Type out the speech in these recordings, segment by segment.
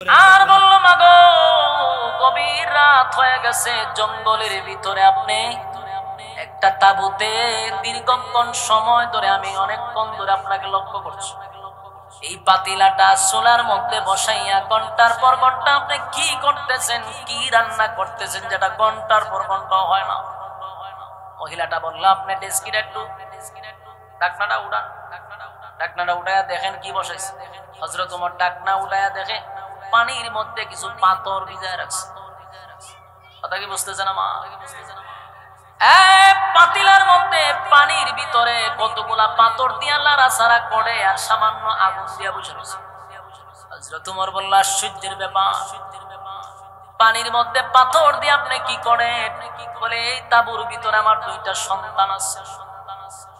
আর বলল মাগো গভীর রাত হয়ে গেছে, জঙ্গলের ভিতরে আপনি একটা তাঁবুতে দীর্ঘক্ষণ সময় ধরে আমি অনেকক্ষণ ধরে আপনাকে লক্ষ্য করছি। এই পাতিলাটা চুলার মধ্যে বসাইয়া ঘন্টার পর ঘন্টা আপনি কি করতেছেন, কি রান্না করতেছেন, যেটা ঘন্টার পর ঘন্টা হয় না। মহিলাটা বলল আপনি ডেস্কিটা একটু ঢাকনাটা উঠান, ঢাকনাটা উঠাইয়া দেখেন কি বসাইছে। হযরত ওমর ঢাকনা উঠাইয়া দেখে পানির মধ্যে কিছু পাথর ভিজায় রাখছে। কথা কি বুঝতেছেন মা? পাতিলার মধ্যে পানির ভিতরে কতগুলা পাথর দিয়া লাড়াচাড়া করে আর সামান্য আগুন দিয়া বসে রয়েছে। হযরত ওমর বলল আশ্চর্যের ব্যাপার, পানির মধ্যে পাথর দিয়ে আপনি কি করেন? বলে এই তাঁবুর ভিতরে আমার দুইটা সন্তান আছে,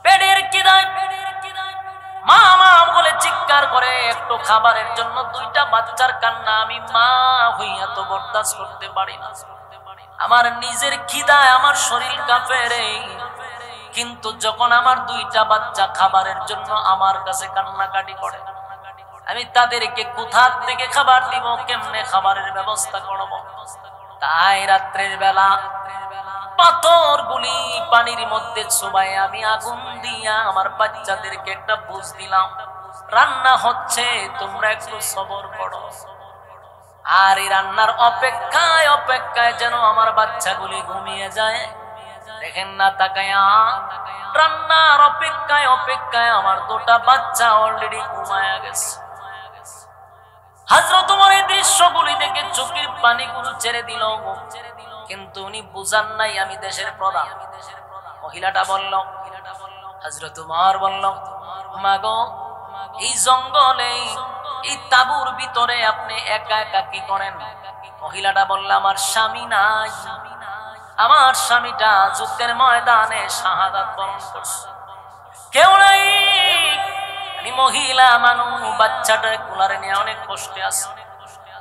পেটের খিদায় মা মা বলে চিৎকার করে, একটু খাবারের জন্য দুইটা বাচ্চার কান্না আমি মা হইয়া তো বরদাস্ত করতে পারি না। আমার নিজের খিদায় আমার শরীর কাঁপে রে, কিন্তু যখন আমার দুইটা বাচ্চা খাবারের জন্য আমার কাছে কান্নাকাটি করে, আমি তাদেরকে কোথা থেকে খাবার দিব, কেমনে খাবারের ব্যবস্থা করব? তাই রাত্রের বেলা পাথর গুলি পানির মধ্যে চুবাই আমি আগুন দিয়া আমার বাচ্চাদেরকে একটা বুঝ দিলাম, রান্না হচ্ছে, তোমরা একটু সবর করো। আর এই রান্নার অপেক্ষায় অপেক্ষায় যেন আমার বাচ্চাগুলি ঘুমিয়ে যায়। দেখেন না তাকায়া, রান্নার অপেক্ষায় অপেক্ষায় আমার দুটা বাচ্চা অলরেডি ঘুমায়া গেছে। হযরত ওমর এই দৃশ্যগুলি দেখে চোখের পানিগুলো ছেড়ে দিল, কিন্তু উনি বুঝান নাই আমি দেশের প্রধান। মহিলাটা বলল, হযরত ওমর বলল মাগো এই জঙ্গলে এই তাঁবুর ভিতরে আপনি একা একা কি করেন? মহিলাটা বলল আমার স্বামী নাই, আমার স্বামীটা যুদ্ধের ময়দানে শাহাদাত বরণ করছে, কেউ নাই। আমি মহিলা মানুষ, বাচ্চাটা কুলারে নিয়ে অনেক কষ্টে আছে।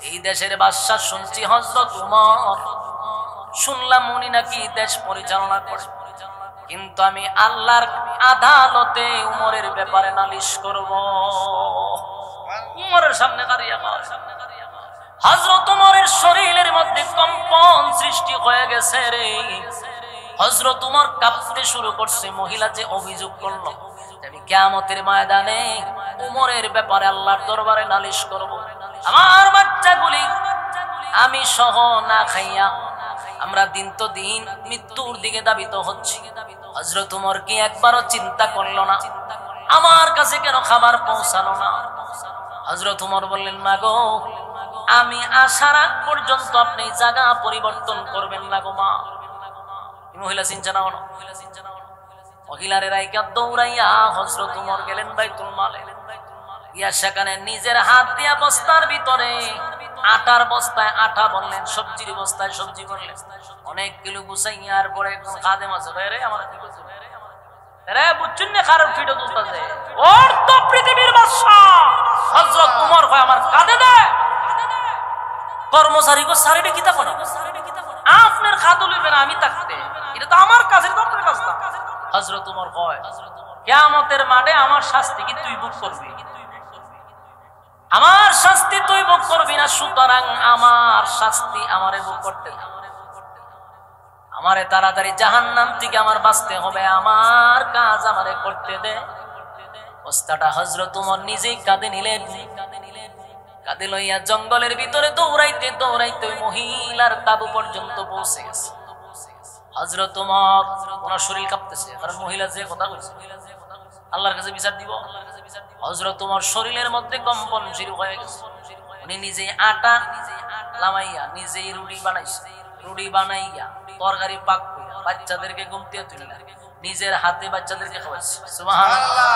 এই দেশের বাদশা শুনছি হযরত ওমর, শুনলাম উনি নাকি দেশ পরিচালনা করে, কিন্তু আমি আল্লাহর আদালতে উমরের ব্যাপারে নালিশ করব। উমরের সামনে দাঁড়িয়ে হযরত ওমরের শরীরের মধ্যে কম্পন সৃষ্টি হয়ে গেছে রে। হযরত ওমর কাঁপতে শুরু করছে। মহিলা যে অভিযোগ করলো আমি কিয়ামতের ময়দানে উমরের ব্যাপারে আল্লাহর দরবারে নালিশ করব, আমার বাচ্চাগুলি আমি সহ না খাইয়া আমরা দিন তো দিন মৃত্যুর দিকে ধাবিত হচ্ছি। হযরত ওমর কি একবারও চিন্তা করলো না আমার কাছে কেন খাবার পৌঁছালো না? হযরত ওমর বললেন মাগো আমি আসার আগ পর্যন্ত আপনি জায়গা পরিবর্তন করবেন না গো মা। মহিলা চিন্তা না হলো, মহিলারে রাইকা দৌড়াইয়া হযরত ওমর গেলেন বাইতুল মালে। ইয়া সেখানে নিজের হাত দিয়া বস্তার ভিতরে আটার বস্তায় আটা বললেন, সবজির বস্তায় সবজি বললেন, অনেক কিলো গুছাইয়ার পরে একদম খাদেম আছে রে আমার রে বুঝছেন না কারোর ফিডো তুলতেছে, ওর তো পৃথিবীর বাদশা হযরত ওমর হয় আমার কাঁদে দে কর্মচারী গো সারিডে কিতা কোন আপনার খাদু লইবে না আমি থাকতে, এটা তো আমার কাছে দপ্তরের কাজ না। হযরত ওমর কয় কিয়ামতের মাঠে আমার শাস্তি কি তুই ভোগ করবি? আমার শাস্তি তুই ভোগ করবি না, সুতরাং আমার শাস্তি আমারে ভোগ করতে দে, আমারে তাড়াতাড়ি জাহান্নাম থেকে আমার বাঁচতে হবে, আমার কাজ আমারে করতে দে। অবস্থাটা হযরত ওমর নিজেই কাঁদে নিলেন, কাঁদে লইয়া জঙ্গলের ভিতরে দৌড়াইতে দৌড়াইতে ওই মহিলার তাঁবু পর্যন্ত পৌঁছে গেছে। হযরত ওমর ওনার শরীর কাঁপতেছে, কারণ মহিলা যে কথা বলছে আল্লাহর কাছে বিচার দিব। হযরত ওমর শরীরের মধ্যে কম্পন শুরু হয়ে গেছে। উনি নিজেই আটা লামাইয়া নিজেই রুটি বানাইছে, রুটি বানাইয়া তরকারি পাক কইরা বাচ্চাদেরকে ঘুমতে তুলে নিজের হাতে বাচ্চাদেরকে খাওয়াইছে। সুবহানাল্লাহ।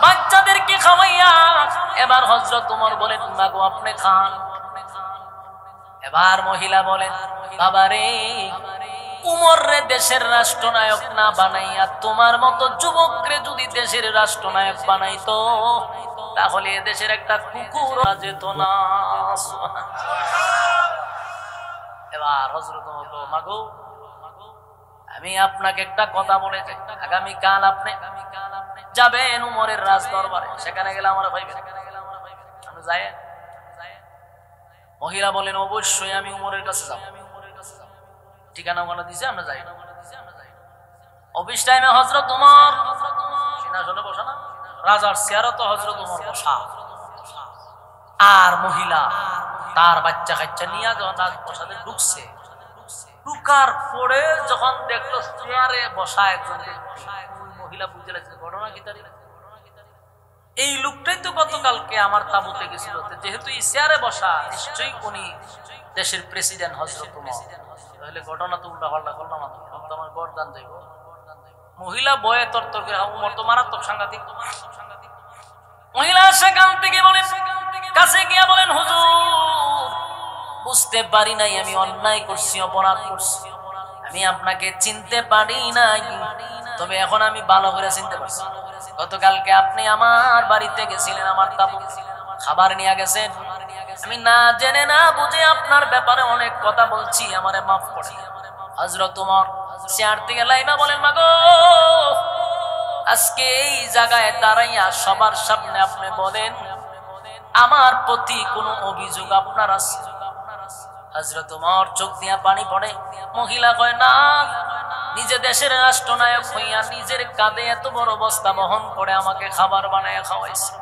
বাচ্চাদেরকে খাওয়াইয়া এবার হযরত ওমর বলেন মাগো আপনি খান। এবার মহিলা বলেন বাবা রে উমর রে দেশের রাষ্ট্রনায়ক না বানাইয়া তোমার মতো যুবকরে যদি দেশের রাষ্ট্রনায়ক বানাইতো তাহলে দেশের একটা কুকুর যেত না। এবার হযরত ওমর বলল মাগো আমি আপনাকে একটা কথা বলে যাই, আগামী কাল আপনি যাবেন উমরের রাজ দরবারে, সেখানে গেলে আমার ভাইবেন, আপনি যাই মহিলা বলেন অবশ্যই আমি উমরের কাছে যাব। ঠিকানা ওখানে দিছে, আমরা যাই না। অফিস টাইমে হযরত উমর সিংহাসনে বসা না, রাজার চেয়ারে তো হযরত উমর বসা, আর মহিলা তার বাচ্চা কাচ্চা নিয়ে যখন রাজপ্রাসাদে ঢুকছে, ঢুকার পরে যখন দেখলো চেয়ারে বসা একজন মহিলা বুঝতে লাগছে ঘটনা কি তার, এই লোকটাই তো গতকালকে আমার তাঁবুতে গেছিল, যেহেতু এই চেয়ারে বসা নিশ্চয়ই উনি দেশের প্রেসিডেন্ট হযরত উমর, তাহলে ঘটনা তো উল্টা পাল্টা করলাম, তো আমার গর্দান যাইব। মহিলা বয়ে তরতর করে, উমর তো মারাত্মক সাংঘাতিক। মহিলা সেখান থেকে বলেন, কাছে গিয়া বলেন হুজুর বুঝতে পারি নাই আমি অন্যায় করছি, অপরাধ করছি, আমি আপনাকে চিনতে পারি নাই, তবে এখন আমি ভালো করে চিনতে পারছি। গতকালকে আপনি আমার বাড়িতে গেছিলেন, আমার তাবু খাবার নিয়ে গেছেন, আমি না জেনে না বুঝে আপনার ব্যাপারে অনেক কথা বলছি, আমারে মাফ করে। হযরত ওমর চেয়ার থেকে লাইমা বলেন, মাগো আজকে এই জায়গায় দাঁড়াইয়া সবার সামনে আপনি বলেন আমার প্রতি কোনো অভিযোগ আপনার আছে? হযরত ওমর চোখ দিয়া পানি পড়ে। মহিলা কয়, না, নিজে দেশের রাষ্ট্রনায়ক হইয়া নিজের কাঁধে এত বড় বস্তা বহন করে আমাকে খাবার বানায় খাওয়াইছে।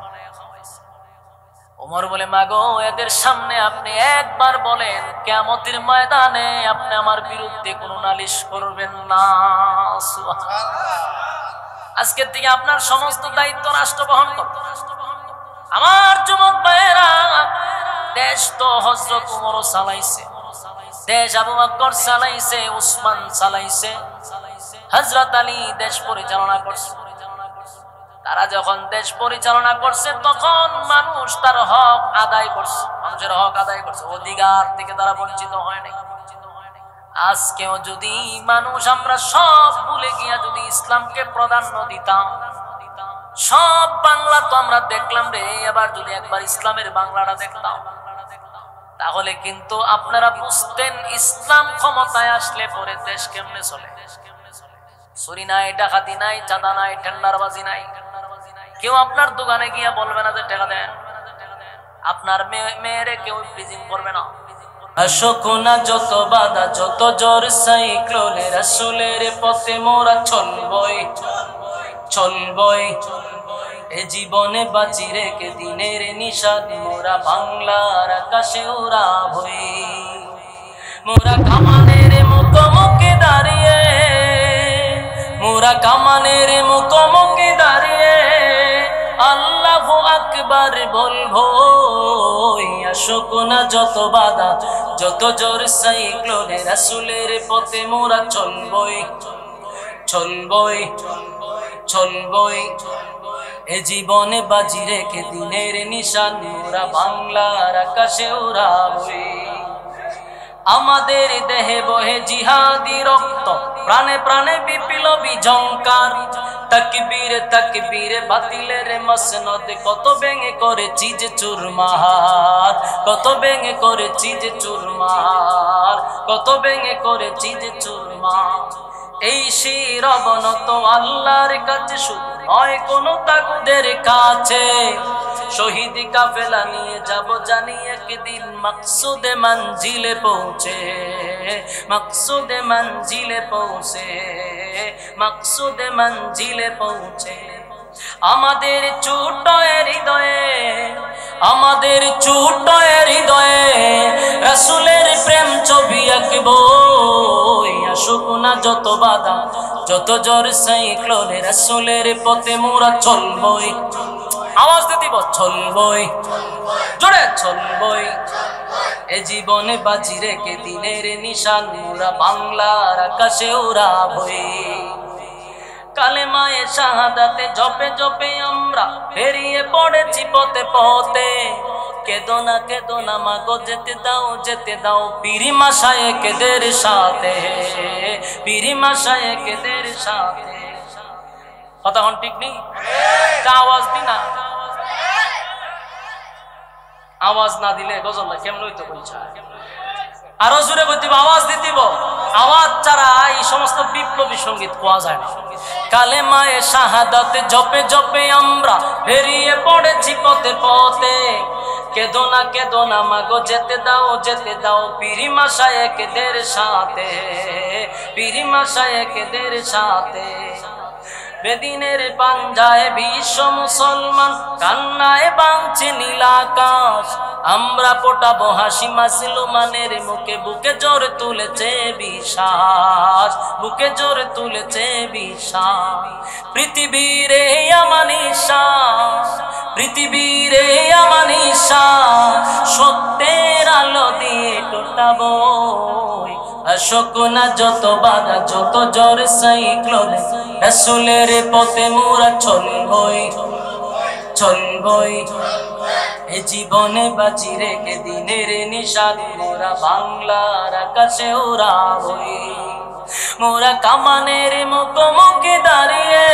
ওমর বলে, মাগো এদের সামনে আপনি একবার বলেন কিয়ামতের ময়দানে আপনি আমার বিরুদ্ধে কোনো নালিশ করবেন না। আজকে থেকে আপনার সমস্ত দায়িত্ব রাষ্ট্র বহন করবে। আমার যুবক ভাইয়েরা, দেশ তো হযরত ওমরও চালাইছে, দেশ আবু বকর চালাইছে, উসমান চালাইছে, হযরত আলী দেশ পরিচালনা করছে। তারা যখন দেশ পরিচালনা করছে তখন মানুষ তার হক আদায় করছে, মানুষের হক আদায় করছে, অধিকার থেকে তারা বঞ্চিত হয় নাই। আজকেও যদি মানুষ আমরা সব ভুলে গিয়া যদি ইসলামকে প্রাধান্য দিতাম, সব বাংলা তো আমরা দেখলাম রে, এবার যদি একবার ইসলামের বাংলাটা দেখতাম তাহলে কিন্তু আপনারা বুঝতেন ইসলাম ক্ষমতায় আসলে পরে দেশ কেমনে চলে। চুরি নাই, ডাকাতি নাই, চাঁদা নাই, টেন্ডারবাজি নাই। কেউ আপনার দোকানে গিয়া বলবে না যে টাকা দেন, আপনার মেয়েরে কেউ প্রিজিং করবে না। আশোকনা যত বাধা, যত জোর সাইক্লোনে, রাসূলের পথে মোরা চলবই চলবই, এ জীবনে বাঁচি রেখে দিনের নিশাদ মোরা বাংলার আকাশে উড়াবই। মোরা কামানের মুখোমুখি দাঁড়িয়ে, মোরা কামানের মুখোমুখি দাঁড়িয়ে আল্লাহু আকবার বলবো। আশোকনা যত বাধা, যত জোর সাইক্লোনে, রাসূলের পথে মোরা চলবই চলবই চলবই, এ জীবনে বাজি রেখে দিনের নিশান মোরা বাংলার আকাশে উড়াবই। আমাদের দেহে বহে জিহাদি রক্ত, প্রাণে প্রাণে বিপ্লবী ঝংকার, তাকবীরে তাকবীরে বাতিলের মসনদ, কত ভেঙে করেছি যে চুরমার, কত ভেঙে করেছি যে চুরমার, কত ভেঙে করেছি যে চুরমার। এই শির অবনত আল্লাহর কাছে, শুধু নয় কোনো তাগুদের কাছে। শহীদ কাফেলা নিয়ে যাব জানি একদিন মকসুদে মঞ্জিলে পৌঁছে, মকসুদে মঞ্জিলে পৌঁছে, মকসুদে মঞ্জিলে পৌঁছে। আমাদের ছোট হৃদয়ে, আমাদের ছোট হৃদয়ে রাসূলের প্রেম ছবি আঁকবো। আশোকনা যত বাধা, যত জোর সাইক্লোনে, রাসূলের পথে মোরা চলবই। আওয়াজ দিয়ে দিব, চলবই, জোরে চলবই, এ জীবনে বাজি রেখে দিনের নিশান মোরা বাংলার আকাশে উড়াবই। কালেমায়ে শাহাদাতে জপে জপে আমরা বেরিয়ে পড়েছি পথে পথে। কেদো না মাগো যেতে দাও পীরি মাশায়েখদের সাথে, পীরি মাশায়েখদের সাথে। কথা হন ঠিক নেই? আওয়াজ দি না, আওয়াজ না দিলে গজল কেমন হইতো বলছে। আরো জোরে কইতে আওয়াজ দিতেব, আওয়াজ ছাড়া এই সমস্ত বিপ্লবী সঙ্গীত পাওয়া যায় না। কালেমায়ে শাহাদাত জপে জপে আমরা বেরিয়ে পড়েছি পথে পথে। কেদো না মাগো যেতে দাও পীরি মাশায়েখদের সাথে, পীরি মাশায়েখদের সাথে। বেদিনের পাঞ্জায় বিশ্ব মুসলমান, কান্নায় বাঁধছে নীল আকাশ। আমরা ফোটাবো হাসি মাসলুমানের মুখে, বুকে জোর তুলেছে বিশ্বাস, বুকে জোর তুলেছে বিশ্বাস। পৃথিবীর আমানিশা, পৃথিবীর আমানিশা, সত্যের আলো দিয়ে টোটাবো। অশোক না যত বাধা, যত জ্বর সাইক্লোন, রাসূলের পথে মোরা চলবই, চলবই। এ জীবনে বাঁচি রেখে দিনের নিশান মোরা বাংলার আকাশে উড়াবই। মোরা কামানের মুখোমুখি দাঁড়িয়ে,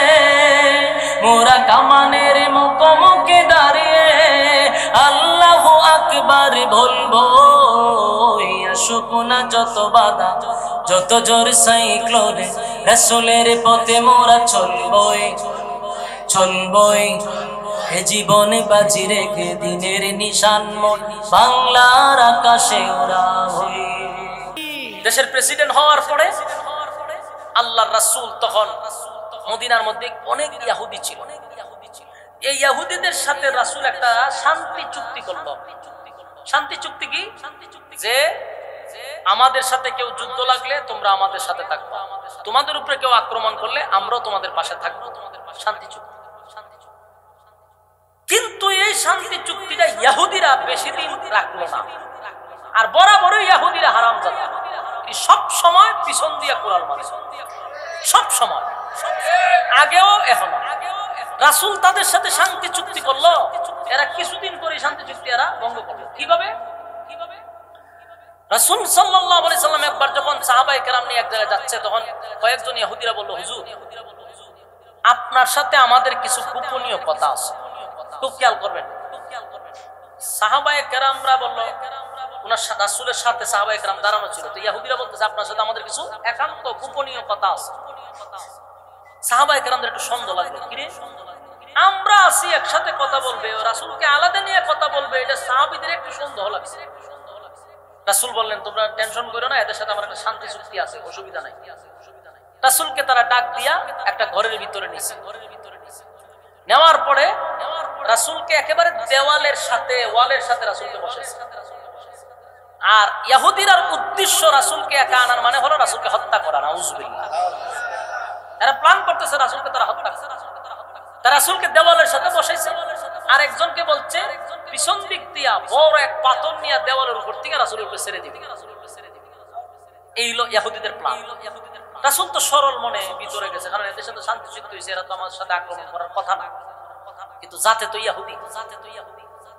মোরা কামানের মুখোমুখি দাঁড়িয়ে আল্লাহু আকবার বলবো। অশোক না যত বাধা, যত জোর সাইক্লোনে, রাসূলের পথে মোরা চলবই, চলবই। এ জীবনে বাজি রেখে দিনের নিশান মোর বাংলার আকাশে উড়াবই। দেশের প্রেসিডেন্ট হওয়ার পরে আল্লাহর রাসূল তখন মদিনার মধ্যে অনেক ইহুদি ছিল। এই ইহুদিদের সাথে রাসূল একটা শান্তি চুক্তি করল। শান্তি চুক্তি কি? যে আমাদের সাথে কেউ যুদ্ধ লাগলে তোমরা আমাদের সাথে থাকবে, তোমাদের উপরে কেউ আক্রমণ করলে আমরাও তোমাদের পাশে থাকবো। শান্তি চুক্তি। কিন্তু এই শান্তি চুক্তিটা ইহুদিরা বেশি দিন রাখলো না। আর বরাবরই ইহুদিরা হারামজাদা, সব সময় পিছন দিয়ে কুড়াল মারে, সব সময়, আগেও এখনো। রাসূল তাদের সাথে শান্তি চুক্তি করলো, এরা কিছুদিন পরে শান্তি চুক্তি এরা ভঙ্গ করলো। কিভাবে? রাসূল সাল্লাল্লাহু আলাইহি সাল্লাম একবার যখন সাহাবায়ে কেরাম নিয়ে এক জায়গায় যাচ্ছে, তখন কয়েকজন ইহুদিরা বলল, হুজুর আপনার সাথে আমাদের কিছু গোপনীয় কথা আছে, খুব খেয়াল করবেন। সাহাবায়ে কেরামরা বলল, ওনার রাসূলের সাথে সাহাবায়ে কেরাম দাঁড়ানো ছিল, তো ইহুদিরা বলতেছে আপনার সাথে আমাদের কিছু একান্ত গোপনীয় কথা আছে। সাহাবায়ে কেরামদের একটু সন্দেহ লাগলো, কিরে আমরা আছি একসাথে কথা বলবে, রাসূলকে আলাদা নিয়ে কথা বলবে, এটা সাহাবীদের একটু সন্দেহ লাগছে। রাসূল বললেন, তোমরা টেনশন করো না, এদের সাথে আমার একটা শান্তি চুক্তি আছে, অসুবিধা নাই। রাসূলকে তারা ডাক দিয়া একটা ঘরের ভিতরে নিছে। নেওয়ার পরে রাসূলকে একেবারে দেওয়ালের সাথে, ওয়ালের সাথে রাসূলকে বসাইছে। আর ইহুদিরার উদ্দেশ্য রাসূলকে একা আনার মানে হলো রাসূলকে হত্যা করা। নাউযুবিল্লাহ। এরা প্ল্যান করতেছে রাসূলকে তারা হত্যা করবে। তারা রাসূলকে দেওয়ালের সাথে বসাইছে, আর একজনকে বলছে পিছন দিক দিয়া বড় এক পাথর নিয়ে দেওয়ালের উপর থেকে রাসূলের উপর ছেড়ে দিবে। এই হলো ইহুদিদের প্ল্যান। রাসূল তো সরল মনে ভিতরে গেছে, কারণ এদের সাথে শান্তি চুক্তি হয়েছে, এরা তো আমার সাথে আক্রমণ করার কথা না। কিন্তু জাতে তো ইহুদি,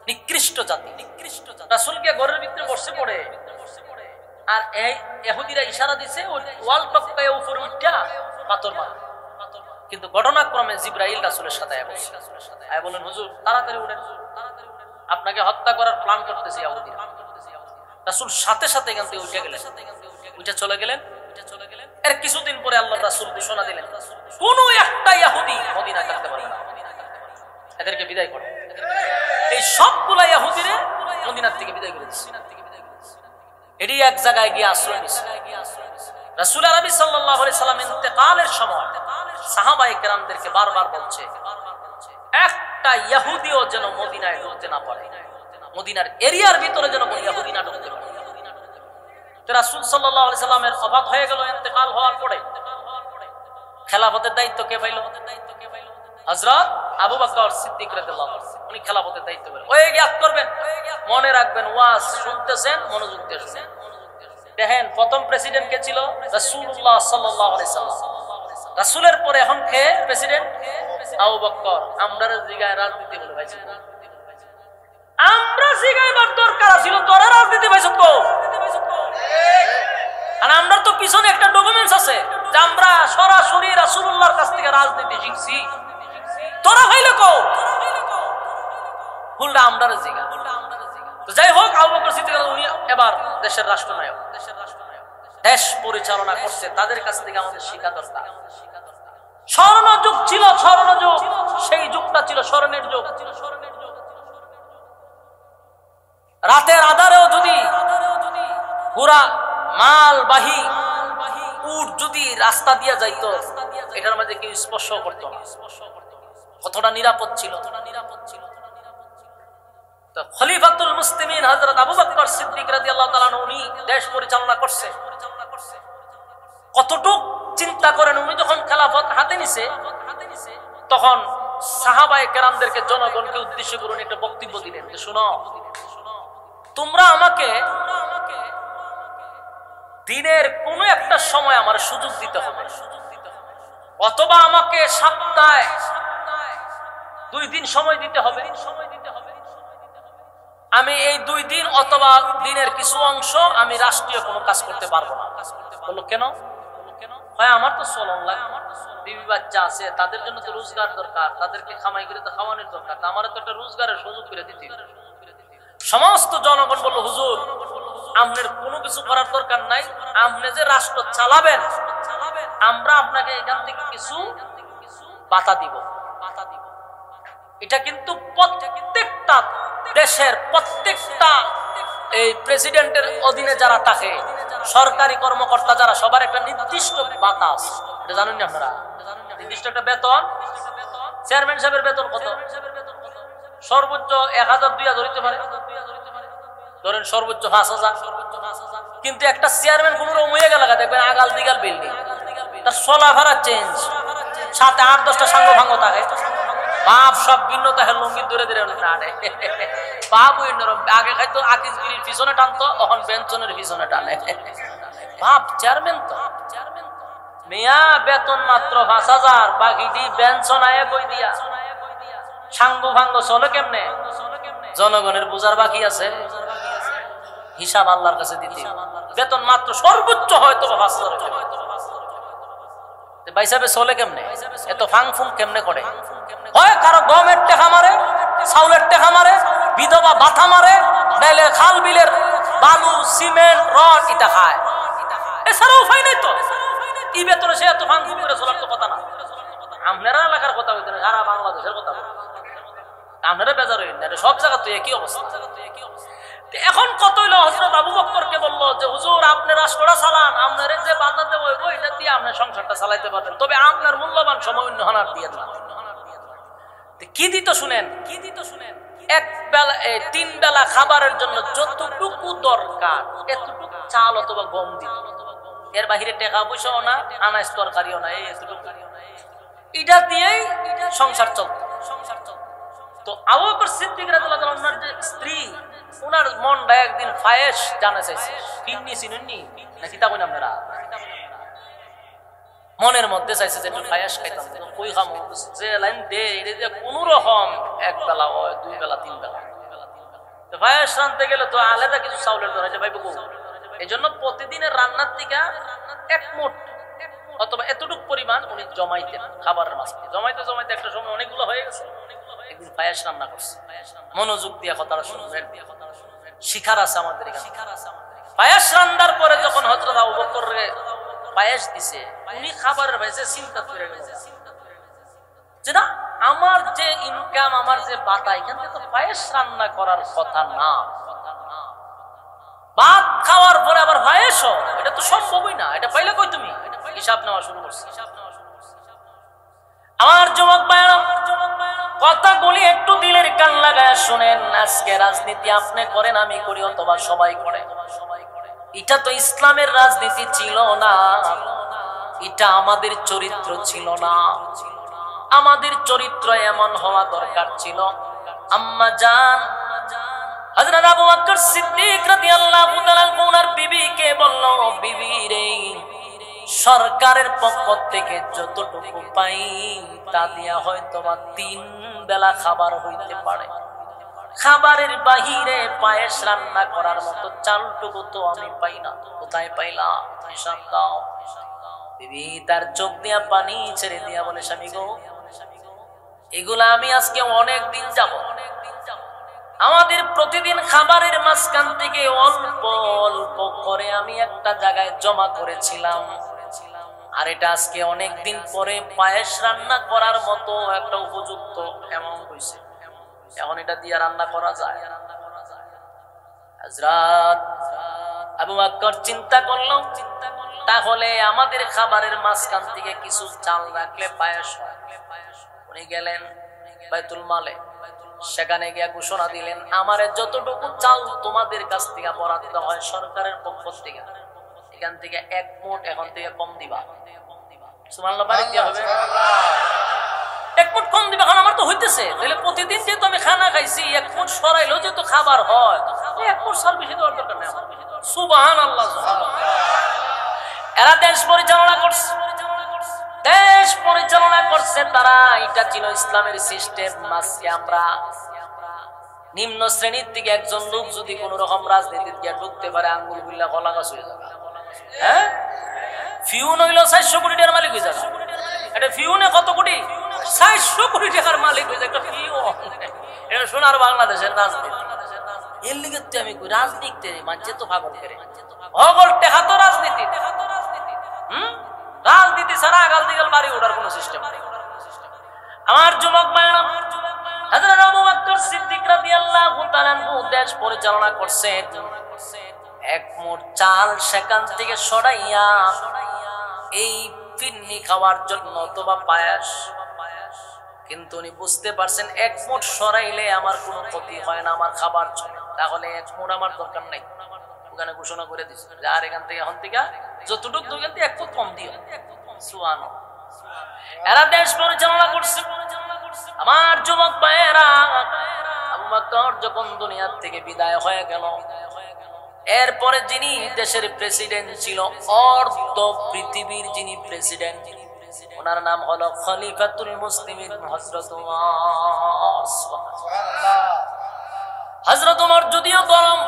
নিকৃষ্ট জাতি, নিকৃষ্ট জাতি। রাসূলকে ঘরের ভিতরে বসে পড়ে, আর এই ইহুদিরা ইশারা দিছে ওই ওয়াল টপকায় উপরে উঠা পাথর মার। কিন্তু ঘটনাক্রমে জিবরাইল রাসূলের সাথে আয় বলেন, হুজুর তাড়াতাড়ি উঠেন, আপনাকে হত্যা করার প্ল্যান করতেছে ইহুদিরা। রাসূল সাথে সাথে এখান থেকে উঠে গেলেন, উঠে চলে গেলেন। এর কিছুদিন পরে আল্লাহর রাসূল ঘোষণা দিলেন, কোন একটা ইহুদি মদিনায় থাকতে পারবে না, এদেরকে বিদায় করো। এই সবগুলা ইহুদিরে মদিনার থেকে বিদায় করে দিয়েছে। এটি এক জায়গায় গিয়ে আশ্রয় নিচ্ছে। রাসূল আরবি সাল্লাল্লাহু আলাইহি সাল্লাম ইন্তেকালের সময় সাহাবায়ে কেরামদেরকে বারবার বলছে, একটা ইহুদিও যেন মদিনায় ঢুকতে না পারে, মদিনার এরিয়ার ভিতরে যেন কোনো ইহুদি না ঢুকতে পারে। তো রাসূল সাল্লাল্লাহু আলাইহি সাল্লামের অবাক হয়ে গেল, ইন্তেকাল হওয়ার পরে খেলাফতের দায়িত্ব কে পাইল? হযরত আবু বকর সিদ্দিক রাদিয়াল্লাহু আনহু, উনি খেলাফতের দায়িত্ব পেলেন। ওই ইয়াদ করবেন, মনে রাখবেন, ওয়াজ শুনতেছেন মনোযোগ দিয়ে শুনেন। দেখেন প্রথম প্রেসিডেন্ট কে ছিল? রাসূলুল্লাহ সাল্লাল্লাহু আলাইহি সাল্লাম। রাসূলের পরে এখন কে প্রেসিডেন্ট? আবু বকর। আমরা জিগায় রাজনীতি বলে ভাইছি, আমরা জিগাইবার দরকার ছিল, তোরা রাজনীতি ভাইছ তো। আর আমরা তো পিছনে একটা ডকুমেন্টস আছে যে আমরা সরাসরি রাসূলুল্লাহর কাছ থেকে রাজনীতি শিখছি, তোরা হইলে কো হুল্লা আমরা জিগা। তো যাই হোক, আবু বকর সিদ্দিক উনি এবার দেশের রাষ্ট্রনায়ক, দেশ পরিচালনা করছে, তাদের কাছ থেকে আমাদের শিক্ষা দরকার। স্বর্ণ যুগ ছিল, স্বর্ণ যুগ, সেই যুগটা ছিল স্বর্ণের যুগ। রাতের আধারেও যদি পুরা মালবাহী উট যদি রাস্তা দিয়ে যাইতো, এটার মধ্যে কেউ স্পর্শ করতো না। কতটা নিরাপদ ছিল। খলিফাতুল মুসলিমিন হযরত আবু বকর সিদ্দিক রাদিয়াল্লাহু তাআলা উনি দেশ পরিচালনা করছে। কতটুক চিন্তা করেন, উনি যখন খেলাফত হাতে নিছে তখন সাহাবায়ে কেরামদেরকে, জনগণকে উদ্দেশ্য করে একটা বক্তব্য দিলেন যে শুনো, তোমরা আমাকে দিনের কোন একটা সময় আমার সুযোগ দিতে হবে, অথবা আমাকে সপ্তাহে 2 দিন সময় দিতে হবে। আমি এই 2 দিন অথবা দিনের কিছু অংশ আমি রাষ্ট্রীয় কোনো কাজ করতে পারবো না। বললো কেন? হয় আমার তো চলন লাগে, বিবি বাচ্চা আছে, তাদের জন্য তো রোজগার দরকার, তাদেরকে খামাই করে তো খাওয়ানোর দরকার, আমার তো একটা রোজগারের সুযোগ করে দিতে। সমস্ত জনগণ বলল হুজুর আপনার কোনো কিছু করার দরকার নাই, আপনি যে রাষ্ট্র চালাবেন আমরা আপনাকে এখান থেকে কিছু বাতা দিব। এটা কিন্তু প্রত্যেকটা দেশের প্রত্যেকটা এই প্রেসিডেন্টের অধীনে যারা থাকে, সরকারি কর্মকর্তা যারা, সবার একটা নির্দিষ্ট বাতাস, এটা জানেন না আপনারা? নির্দিষ্ট একটা বেতন। চেয়ারম্যান সাহেবের বেতন কত? সর্বোচ্চ 1000-2000 হইতে পারে, ধরেন সর্বোচ্চ 5000। কিন্তু একটা চেয়ারম্যান কোন রকম হয়ে গেল, দেখবেন আগাল দিগাল বিল্ডিং, তার চলাফেরা চেঞ্জ, সাথে 8-10টা সাঙ্গ ভাঙ্গ থাকে, বাপ সব ভিন্নতা, লুঙ্গি ধরে ধরে টানে। বাপ আগে খাইতো আকিজগিরির পিছনে টানতো, এখন বেঞ্চনের পিছনে টানে। বাপ চেয়ারম্যান তো মিয়া, বেতন মাত্র 5000, বাকিটি বেঞ্চন আয়ে কই দিয়া, সাঙ্গ ভাঙ্গ চলে কেমনে? জনগণের বুঝার বাকি আছে, হিসাব আল্লাহর কাছে দিতে। বেতন মাত্র সর্বোচ্চ হয়তো 5000, ভাই সাহেব চলে কেমনে? এত ফাং ফুং কেমনে করে? হয় কারো গমের টেকা মারে, চাউলের টেকা মারে, বিধবা বাথা মারে, নাইলে খাল বিলের বালু সিমেন্ট রড এটা খায়, এছাড়াও উপায় নাই তো। কি বেতনে সে এত ফাং ফুং করে চলার তো কথা না। আপনারা এলাকার কথা বলতে না, সারা বাংলাদেশের কথা বলতে, আপনারা বেজার হইন না, সব জায়গা তো একই অবস্থা। এখন কত হইলো, হযরত আবু বকরকে বললো যে হুজুর আপনি রাষ্ট্রটা চালান, আপনার যে বাধা দেবো এটা দিয়ে আপনার সংসারটা চালাইতে পারবেন, তবে আপনার মূল্যবান সময় অন্য হানার দিয়ে না। কি দিত শুনেন, এক বেলা 3 বেলা খাবারের জন্য যতটুকু দরকার এতটুকু চাল অথবা গম দিত, এর বাহিরে টাকা পয়সাও না, আনাজ তরকারিও না, এতটুকু এটা দিয়েই সংসার চলত। তো আবু বকর সিদ্দিক রাদিয়াল্লাহু তাআলা ওনার যে স্ত্রী, ওনার মনটা একদিন ফায়েশ জানা চাইছে, ফিরনি চিনুননি নাকি তা কইন আপনারা, মনের মধ্যে চাইছে যে একটু ফায়েশ খাইতাম, কই খামো, যে লাইন দে এটা যে কোন রকম 1 বেলা হয়, 2 বেলা 3 বেলা। তো ফায়েশ রানতে গেলে তো আলাদা কিছু চাউলের দরকার আছে ভাই বকু, এই জন্য প্রতিদিনের রান্নার থেকে 1 মুঠ অথবা এতটুকু পরিমাণ উনি জমাইতেন খাবারের মাঝে, জমাইতে জমাইতে একটা সময় অনেকগুলো হয়ে গেছে। একদিন পায়েস রান্না করছে, মনোযোগ দিয়ে কথাটা শুনবেন, শিখার আছে আমাদের এখানে। পায়েস রান্নার পরে যখন হযরত আবু বকর পায়েস দিছে, উনি খাবারের বাইরে চিন্তা করে গেল যে না, আমার যে ইনকাম, আমার যে বাতা, এখান থেকে তো পায়েস রান্না করার কথা না, ভাত খাওয়ার পরে আবার পায়েসও, এটা তো সম্ভবই না, এটা পাইলে কই তুমি? হিসাব নেওয়া শুরু করছে। আমার যুবক ভাইরা কথাগুলি একটু দিলের কান লাগায় শুনেন। আজকে রাজনীতি আপনি করেন, আমি করি, অথবা সবাই করে, এটা তো ইসলামের রাজনীতি ছিল না, এটা আমাদের চরিত্র ছিল না। আমাদের চরিত্র এমন হওয়া দরকার ছিল। আম্মা জান হযরত আবু বকর সিদ্দিক রাদিয়াল্লাহু তাআলা ওনার বিবিকে বলল, বিবি রে, সরকারের পক্ষ থেকে যতটুকু পাই তা দিয়া হয়তো বা 3 বেলা খাবার হইতে পারে, খাবারের বাহিরে পায়েস রান্না করার মতো চালটুকু তো আমি পাই না, কোথায় পাইলাম? হিসাব দাও। বিবি তার চোখ দিয়া পানি ছেড়ে দিয়া বলে, স্বামী গো, এগুলা আমি আজকে অনেক দিন যাব, আমাদের প্রতিদিন খাবারের মাঝখান থেকে অল্প অল্প করে আমি একটা জায়গায় জমা করেছিলাম, আর এটা আজকে অনেক দিন পরে পায়েস রান্না করার মতো একটা উপযুক্ত এমন হইছে, এখন এটা দিয়ে রান্না করা যায়। হযরত আবু বকর চিন্তা করলো, তাহলে আমাদের খাবারের মাঝখান থেকে কিছু চাল রাখলে পায়েস হয়। উনি গেলেন বাইতুল মালে, সেখানে গিয়ে ঘোষণা দিলেন, আমারে যতটুকু চাল তোমাদের কাছ থেকে বরাদ্দ হয় সরকারের পক্ষ থেকে, এখান থেকে 1 মুঠ এখন থেকে কম দিবা। সুবহানাল্লাহ, বাড়ি দেওয়া হবে 1 মুঠ কম দিবা। এখন আমার তো হইতেছে, তাহলে প্রতিদিন যেহেতু আমি খানা খাইছি 1 মুঠ সরাইলেও যেহেতু খাবার হয়, 1 মুঠ চাল বেশি দেওয়ার দরকার নেই। সুবহানাল্লাহ, সুবহানাল্লাহ। এরা দেশ পরিচালনা করছে, দেশ পরিচালনা করছে তারা। এটা ছিল ইসলামের সিস্টেম। আজকে আমরা নিম্ন শ্রেণীর থেকে একজন লোক যদি কোন রকম রাজনীতিতে গিয়ে ঢুকতে পারে, আঙ্গুল গুল্লা গলা গাছ হয়ে যাবে। হ্যাঁ, ফিউন হইল 400 কোটি টাকার মালিক হয়ে যাবে। এটা ফিউনে কত কোটি? 400 কোটি টাকার মালিক হয়ে যায় একটা ফিউন। এটা সোনার বাংলাদেশের রাজনীতি। এর লিগে তো আমি রাজনীতি মানছে তো পাগল করে অগল টেকা তো রাজনীতি। রাজনীতি ছাড়া আগাল দিগাল বাড়ি ওঠার কোন সিস্টেম নেই। আমার যুবক ভাইরা, হযরত আবু বকর সিদ্দিক রাদিয়াল্লাহু তাআলা দেশ পরিচালনা করছেন। 1 মুঠ চাল সেখান থেকে সরাইয়া এই ফিন্নি খাওয়ার জন্য অথবা পায়েস, কিন্তু উনি বুঝতে পারছেন 1 মুঠ সরাইলে আমার কোনো ক্ষতি হয় না, আমার খাবার চলে, তাহলে 1 মুঠ আমার দরকার নেই। ওখানে ঘোষণা করে দিচ্ছে যে আর এখান থেকে এখন থেকে যতটুকু দোকান থেকে 1 ফুট কম দিও। সুবহানাল্লাহ। এরা দেশ পরিচালনা করছে। আমার যুবক ভাইয়েরা, আবু বকর যখন দুনিয়া থেকে বিদায় হয়ে গেল, এরপরে যিনি দেশের প্রেসিডেন্ট ছিল, অর্ধ পৃথিবীর যিনি প্রেসিডেন্ট, ওনার নাম হলো খলিফাতুল মুসলিমিন হযরত ওমর। হযরত ওমর যদিও গরম,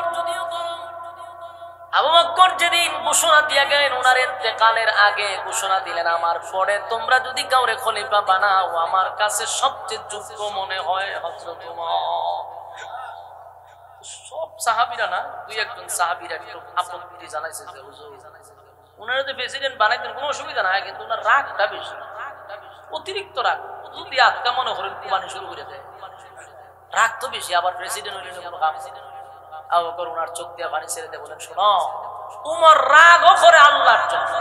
আবু বকর যেদিন ঘোষণা দিয়ে গেলেন, ওনার ইন্তেকালের আগে ঘোষণা দিলেন, আমার পরে তোমরা যদি কাউরে খলিফা বানাও, আমার কাছে সবচেয়ে যোগ্য মনে হয় হযরত ওমর। সব সাহাবীরা না, 2-1 সাহাবীরা একটু আপত্তি জানাইছে যে হুজুর উনারা তো প্রেসিডেন্ট বানাইতেন, কোনো অসুবিধা নাই, কিন্তু ওনার রাগটা বেশি, অতিরিক্ত রাগ। যদি আজকে মনে করেন কুরবানি শুরু করে দেয়, রাগ তো বেশি। আবার প্রেসিডেন্ট হইলে কোনো কাম। আবু বকর ওনার চোখ দিয়ে পানি ছেড়ে দিয়ে বলেন, শোনো, উমর রাগও করে আল্লাহর জন্য,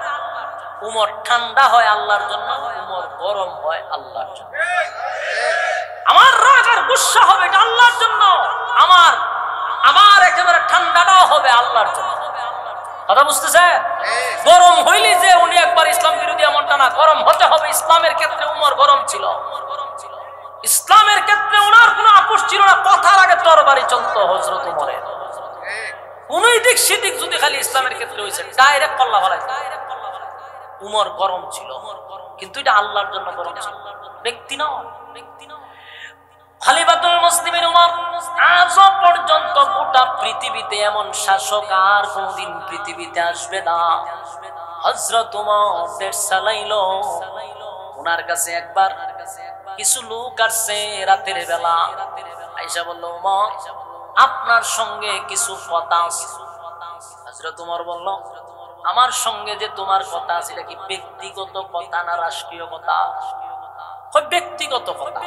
উমর ঠান্ডা হয় আল্লাহর জন্য, উমর গরম হয় আল্লাহর জন্য। আমার রাগ আর গুসা হবে এটা আল্লাহর জন্য, আমার একেবারে ঠান্ডাটাও হবে আল্লাহর জন্য। কথা বুঝতেছে? গরম হইলি যে উনি একবার ইসলাম বিরোধী এমনটা না, গরম হতে হবে। ইসলামের ক্ষেত্রে উমর গরম ছিল, ইসলামের ক্ষেত্রে ওনার কোনো আপোষ ছিল না, কথার আগে তরবারি চলতো হযরত ওমরের। কোন দিক সেদিক যদি খালি ইসলামের ক্ষেত্রে হয়েছে, ডাইরেক্ট কল্লা ফলাই। উমর গরম ছিল, কিন্তু এটা আল্লাহর জন্য গরম ছিল, ব্যক্তি নয়। খলিফাতুল মুসলিমিন উমর আজ পর্যন্ত গোটা পৃথিবীতে এমন শাসক আর কোনদিন পৃথিবীতে আসবে না। হযরত ওমর দেশ চালাইলো। ওনার কাছে একবার কিছু লোক আসছে রাতের বেলা, আয়েশা বলল, ওমর আপনার সঙ্গে কিছু কথা আছে। হযরত ওমর বলল, আমার সঙ্গে যে তোমার কথা আছে এটা কি ব্যক্তিগত কথা না রাষ্ট্রীয় কথা? ব্যক্তিগত কথা।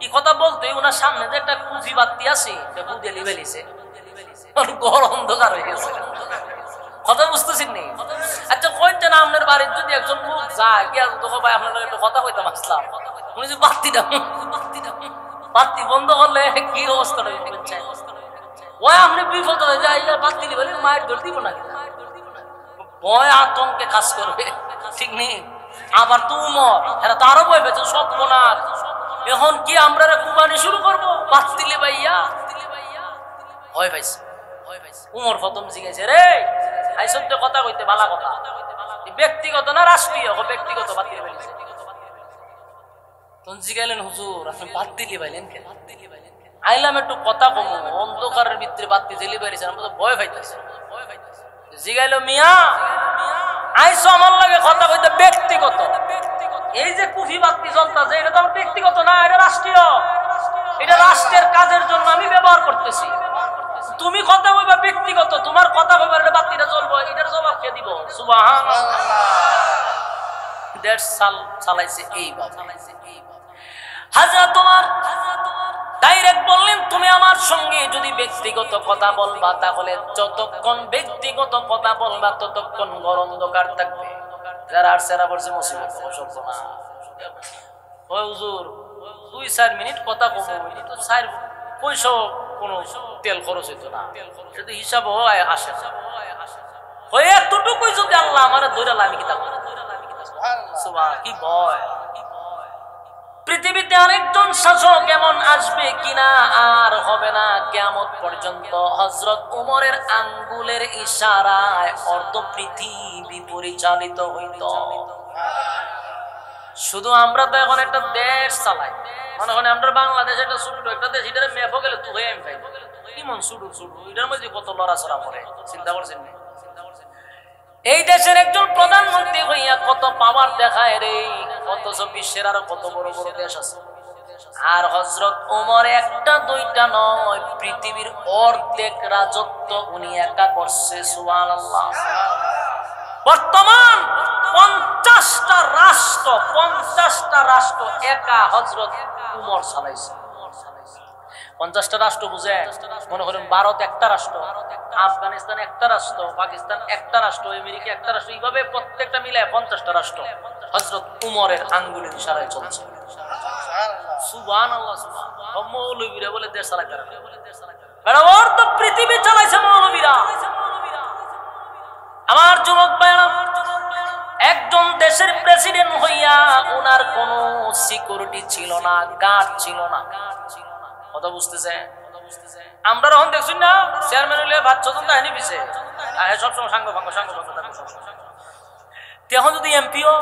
কি কথা বলতে, ওনার সামনে যে একটা কুফি বাতি আছে, বুঝে লিবেলিছে, গরম অন্ধকার হয়ে গেছে। কথা বুঝতেছেন নি? আচ্ছা কইতে না, আপনার বাড়ির যদি একজন লোক যায় গিয়া তো ভাই আপনার একটা কথা কইতাম আসলাম, উনি যে বাতি বন্ধ করলে কি অবস্থা হইবে? ওই আপনি বিপদ হয়ে যায়, বাতি দিবেন মায়ের দৌড় দিব না, ভয় আতঙ্কে কাজ করবে, ঠিক নেই? আবার তো উমর, এরা তো আরো ভয় পেয়েছে, সব কোনার। এখন কি আমরা কুরবানি শুরু করবো বাতি দিলে ভাইয়া? ভয় পাইছে। উমর প্রথম জিজ্ঞাসা, রে আই সত্য কথা কইতে ভালো কথা, ব্যক্তিগত না রাষ্ট্রীয়? ব্যক্তিগত বাতি ফেলেছে। তখন জিজ্ঞালেন, হুজুর আপনি বাদ দিলি পাইলেন কেন? আইলাম একটু কথা কমু, অন্ধকারের ভিতরে বাতি জ্বেলি পাইছেন, আমরা তো ভয় পাইতেছি। জিগাইলো, মিয়া আইসো আমার লাগে কথা কইতে ব্যক্তিগত। এই যে কুফি বাতি জ্বলতাছে এটা তো আমার ব্যক্তিগত না, এটা রাষ্ট্রীয়, এটা রাষ্ট্রের কাজের জন্য আমি ব্যবহার করতেছি। তুমি কথা কইবা ব্যক্তিগত, তোমার কথা কইবার এটা বাতিটা জ্বলবো, এটার জবাব কে দিব? সুবহানাল্লাহ। দেড় সাল চালাইছে এই বাবা। হযরত ওমর ডাইরেক্ট বললেন, তুমি আমার সঙ্গে যদি ব্যক্তিগত কথা বলবা তাহলে যতক্ষণ ব্যক্তিগত কথা বলবা ততক্ষণ ঘর অন্ধকার থাকবে। যারা আর সেরা বলছে মুসিবত না। ওই হুজুর 2-4 মিনিট কথা কম, তো 4 পয়সা কোনো তেল খরচ হইতো না, যদি হিসাব হয় আসে হয়ে এতটুকুই যদি আল্লাহ আমার দৈরাল আমি কিতাব কি ভয়। পৃথিবীতে আরেকজন শাসক এমন আসবে কিনা আর হবে না কিয়ামত পর্যন্ত। হযরত উমরের আঙ্গুলের ইশারায় অর্ধ পৃথিবী পরিচালিত হইত। শুধু আমরা তো এখন একটা দেশ চালাই, মনে করেন আমরা বাংলাদেশ একটা ছোট্ট একটা দেশ, এটার ম্যাপও গেলে তুই হয়ে আমি পাই ইমন শুরু শুরু এটার মধ্যে কত লড়াচড়া করে চিন্তা করছেন। এই দেশের একজন প্রধানমন্ত্রী হইয়া কত পাওয়ার দেখায় রে, অথচ বিশ্বের আরো কত বড় বড় দেশ আছে। আর হযরত ওমর একটা দুইটা নয়, পৃথিবীর অর্ধেক রাজত্ব উনি একা করছে। সুবহানাল্লাহ। বর্তমান 50টা রাষ্ট্র একা হযরত উমর চালাইছে। 50টা রাষ্ট্র বুঝেন, মনে করেন ভারত একটা রাষ্ট্র, আফগানিস্তান একটা রাষ্ট্র, পাকিস্তান একটা রাষ্ট্র, আমেরিকা একটা রাষ্ট্র, এইভাবে প্রত্যেকটা মিলায় 50টা রাষ্ট্র হযরত উমরের আঙ্গুলের ইশারায় চলছে। সুবহানাল্লাহ। সুবহানাল্লাহ। মৌলবীরা বলে দেশ চালাইতে পারে, ওর তো পৃথিবী চালাইছে মৌলবীরা। আমার যুবক ভাইরা, একজন দেশের প্রেসিডেন্ট হইয়া ওনার কোনো সিকিউরিটি ছিল না, গার্ড ছিল না। কথা বুঝতেছে? আমরা যখন দেখছি না চেয়ারম্যান হইলে ভাত চতুন তাহানি পিছে সবসময় সাঙ্গ ভাঙ্গ তখন যদি এমপিও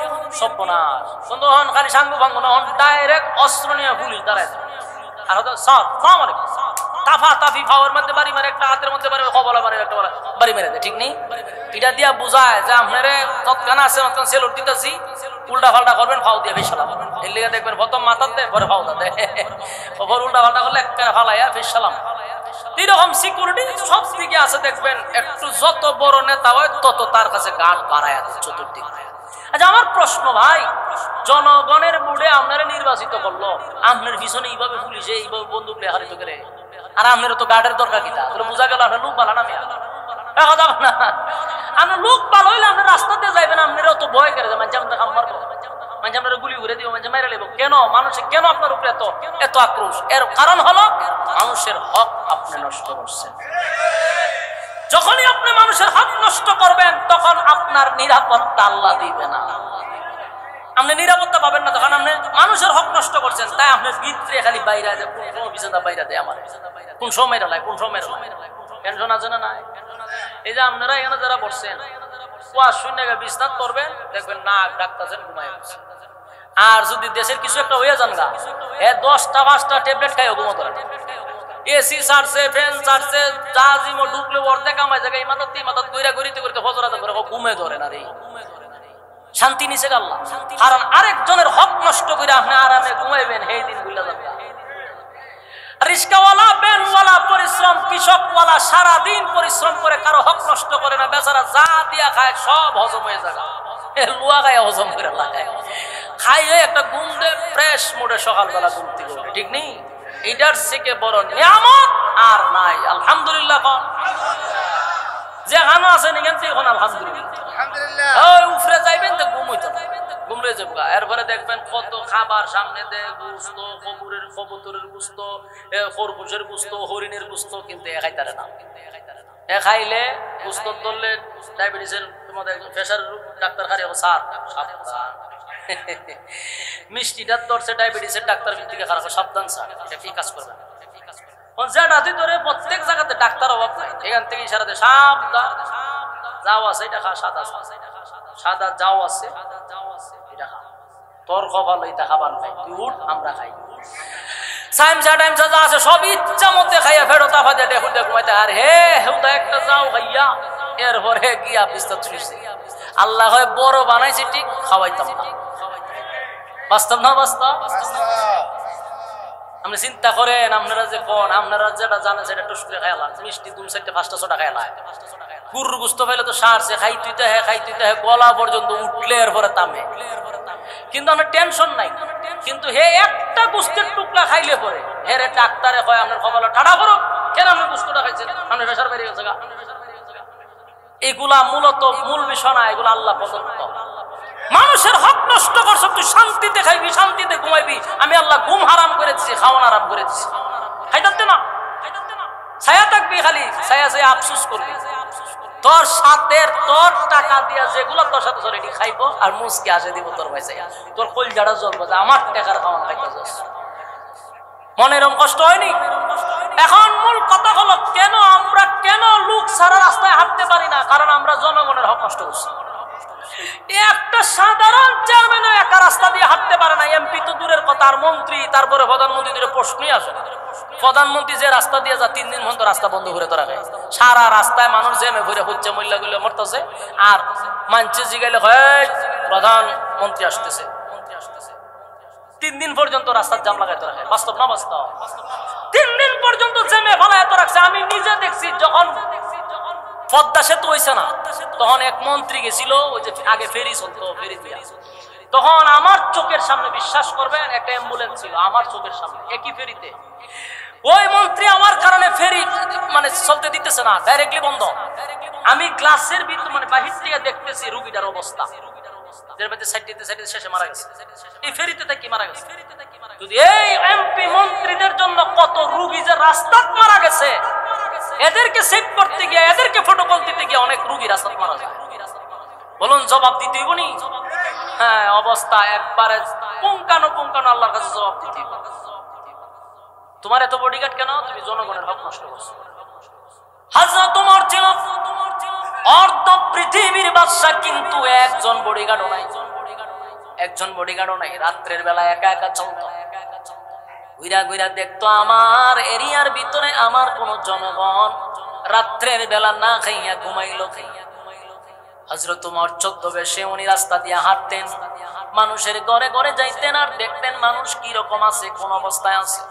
সর্বনাশ, তখন খালি সাঙ্গ ভাঙ্গ না, ডাইরেক্ট অস্ত্র নিয়ে পুলিশ দাঁড়ায় আর তাফা তাফি ফাওয়ার মধ্যে বাড়ি মারে, একটা হাতের মধ্যে বাড়ি খবলা মারে, একটা বাড়ি মেরে দেয়। ঠিক নেই? এটা দিয়া বুঝায় যে আপনারে তৎকানা আছে সেলুট দিতেছি, উল্টা পাল্টা করবেন ফাও দিয়ে ফেসালাম। এর লিগে দেখবেন প্রথম মাথার দেয় পরে ফাও দেয়, উল্টা পাল্টা করলে একটা ফালাইয়া ফেসালাম। এইরকম সিকিউরিটি সব দিকে আছে দেখবেন। একটু যত বড় নেতা হয় তত তার কাছে গার্ড বাড়ায় আছে চতুর্দিকে। আচ্ছা আমার প্রশ্ন ভাই, জনগণের বুড়ে আপনারা নির্বাচিত করলো, আপনার পিছনে এইভাবে পুলিশে এইভাবে বন্দুক নিয়ে হারিত করে, আর আপনার তো গার্ডের দরকার কিনা? বোঝা গেল আপনার লোক বালা না মেয়া না, আপনার লোক ভালো হইলে আপনার রাস্তাতে যাইবেন, আপনারা তো ভয় করে মাঝে আপনার কাম মারবো, মাঝে আপনারা গুলি ঘুরে দিব, মাঝে মেরে লেব। কেন মানুষে কেন আপনার উপরে এত আক্রোশ? এর কারণ হলো মানুষের হক আপনি নষ্ট করছেন। যখনই আপনি মানুষের হক নষ্ট করবেন তখন আপনার নিরাপত্তা আল্লাহ দিবে না, আপনি নিরাপত্তা পাবেন না, তখন আপনি মানুষের হক নষ্ট করছেন। তাই আপনার ভিতরে খালি বাইরে আছে, কোন বিছানা বাইরে দেয় আমার, কোন সময় লাই, কোন সময় টেনশন আছে না নাই? এই যে আপনারা এখানে যারা বসছেন, ওয়াজ শুনে বিছনাত করবেন, দেখবেন নাক ডাক্তারছেন, ঘুমায় গেছে। আর যদি দেশের কিছু একটা হয়ে যান গা, 10টা 5টা ট্যাবলেট খাইও ঘুমো ধরে, এসি ছাড়ছে, ফ্যান ছাড়ছে, যা জিমো ঢুকলে অর্ধেক কামাই জায়গা এই মাথার তিন মাথা ঘুরে ঘুরিতে ঘুরিতে ফজরাতে করে ঘুমে ধরে না রে, শান্তি নিছে আল্লাহ। কারণ আরেকজনের হক নষ্ট করে আপনি আরামে ঘুমাইবেন, সেই দিন ভুলে যাবেন। রিস্কাওয়ালা, ব্যানওয়ালা পরিশ্রম, কৃষকওয়ালা সারাদিন পরিশ্রম করে কারো হক নষ্ট করে না, বেচারা যা দিয়া খায় সব হজম হয়ে যায়, লুয়া গায়ে হজম করে লাগায়, খাইয়ে একটা ঘুম দেয় ফ্রেশ মুডে সকালবেলা ঘুম থেকে ওঠে। ঠিক নেই? এটার থেকে বড় নিয়ামত আর নাই। আলহামদুলিল্লাহ কন যে খানো আছে নিকেন এখন আলহামদুলিল্লাহ। ওই উফরে যাইবেন তো ঘুম হইতো না, ঘুমলে যাবো। এরপরে দেখবেন কত খাবার সামনে দেয়, গুস্ত, কবুতরের গুস্ত, খরগোশের গুস্ত, হরিণের গুস্ত, কিন্তু এ খাইতারে না। এ খাইলে গুস্ত ধরলে ডায়াবেটিসের তোমাদের প্রেশার ডাক্তার খালি সার মিষ্টিটা ধরছে ডায়াবেটিসের ডাক্তার থেকে খারাপ, সাবধান স্যার, কি কাজ করবেন? প্রত্যেক জায়গাতে ডাক্তার অভাব নাই, এখান থেকে ইশারাতে সাবধান, যাও আছে এটা খা, সাদা যাও আছে এটা খা, তোর কপাল এটা খাবার নাই, তুই উঠ আমরা খাই। সাইমসা টাইমসা যা আছে সব ইচ্ছা মতে খাইয়া ফেরো তাফা দিয়ে দেখুন ঘুমাইতে, আর হে হেউদা একটা যাও খাইয়া এরপরে গিয়া বিস্তার চুষছে। আল্লাহ হয় বড় বানাইছে ঠিক, খাওয়াইতাম না, বাস্তব না বাস্তব? আপনি চিন্তা করেন, আপনারা যে কোন আপনারা যেটা জানেন সেটা টুস করে খাইলা, মিষ্টি 2-4টা 5টা 6টা খাইলা, গরুর গোস্ত পাইলে তো সারছে, খাইতে হে গলা পর্যন্ত উঠলে এরপরে তামে, কিন্তু আমার টেনশন নাই। কিন্তু হে একটা গোস্তের টুকরা খাইলে পরে হেরে ডাক্তারে কয় আপনার কপালে ঠাডা পড়ুক, কেন আপনি গুস্তুটা খাইছেন, আপনি প্রেসার বেরিয়ে গেছে। এগুলা মূলত মূল বিষয় না, এগুলো আল্লাহ প্রদত্ত। মানুষের হক নষ্ট করছ, তুই শান্তিতে খাইবি, শান্তিতে ঘুমাইবি, আমি আল্লাহ ঘুম হারাম করে দিছি, খাওয়ান হারাম করে দিছি। খাইতে না, ছায়া থাকবি, খালি ছায়া ছায়া আফসোস করবি। তোর সাথে তোর টাকা দিয়া যেগুলো তোর সাথে রেডি খাইবো আর মুসকে আসে দিব তোর ভাই, তোর কলজাটা জ্বলবো যে আমার টাকার খাওয়ান খাইতে। মনে এরকম কষ্ট হয়নি? এখন মূল কথা হলো, কেন লোক সারা রাস্তায় হাঁটতে পারি না? কারণ আমরা জনগণের হক নষ্ট করছি। একটা সাধারণ চেয়ারম্যান একা রাস্তা দিয়ে হাঁটতে পারে না, এমপি তো দূরের কথা, আর মন্ত্রী, তারপরে প্রধানমন্ত্রী দূরে প্রশ্নই আসে না। প্রধানমন্ত্রী যে রাস্তা দিয়ে যা 3 দিন পর্যন্ত রাস্তা বন্ধ করে তো রাখে, সারা রাস্তায় মানুষ জেমে ঘুরে হচ্ছে, মহিলা গুলো মরতেছে, আর মানছে জিগাইলে হয় প্রধানমন্ত্রী আসতেছে। 3 দিন পর্যন্ত রাস্তার জাম লাগাইতে রাখে। বাস্তব না বাস্তব? 3 দিন পর্যন্ত জেমে ফেলাইতে রাখছে। আমি নিজে দেখছি, যখন পদ্মা সেতু হয়েছে না, তখন এক মন্ত্রী গেছিল, ওই যে আগে ফেরি চলতো, ফেরি দিয়া, তখন আমার চোখের সামনে, বিশ্বাস করবেন, একটা অ্যাম্বুলেন্স ছিল আমার চোখের সামনে, একই ফেরিতে। ওই মন্ত্রী আমার কারণে ফেরি মানে চলতে দিতেছে না, ডাইরেক্টলি বন্ধ। আমি গ্লাসের ভিতর মানে বাহির থেকে দেখতেছি রুগীটার অবস্থা, শেষে মারা গেছে, এই ফেরিতে থেকে মারা গেছে। যদি এই এমপি মন্ত্রীদের জন্য কত রুগী যে রাস্তায় মারা গেছে, এদেরকে সেভ করতে গিয়ে, এদেরকে প্রটোকল দিতে গিয়ে অনেক রুগী রাস্তায় মারা যায়। বলুন জবাব দিতে হইব নি? হ্যাঁ, অবস্থা একবারে পুঙ্খানো আল্লাহর কাছে জবাব দিতে হইব। তোমার এত বডিগার্ড কেন? তুমি জনগণের হক নষ্ট করছো। হযরত ওমর ছিল অর্ধ পৃথিবীর বাদশা, কিন্তু একজন বডিগার্ডও নাই, রাত্রের বেলা একা একা চলতো, ঘুরা দেখতো আমার এরিয়ার ভিতরে আমার কোন জনগণ রাত্রের বেলা না খাইয়া ঘুমাইলো। হযরত ওমর 14 বেশে উনি রাস্তা দিয়ে হাঁটতেন, মানুষের ঘরে ঘরে যাইতেন, আর দেখতেন মানুষ কি রকম আছে, কোন অবস্থায় আছে।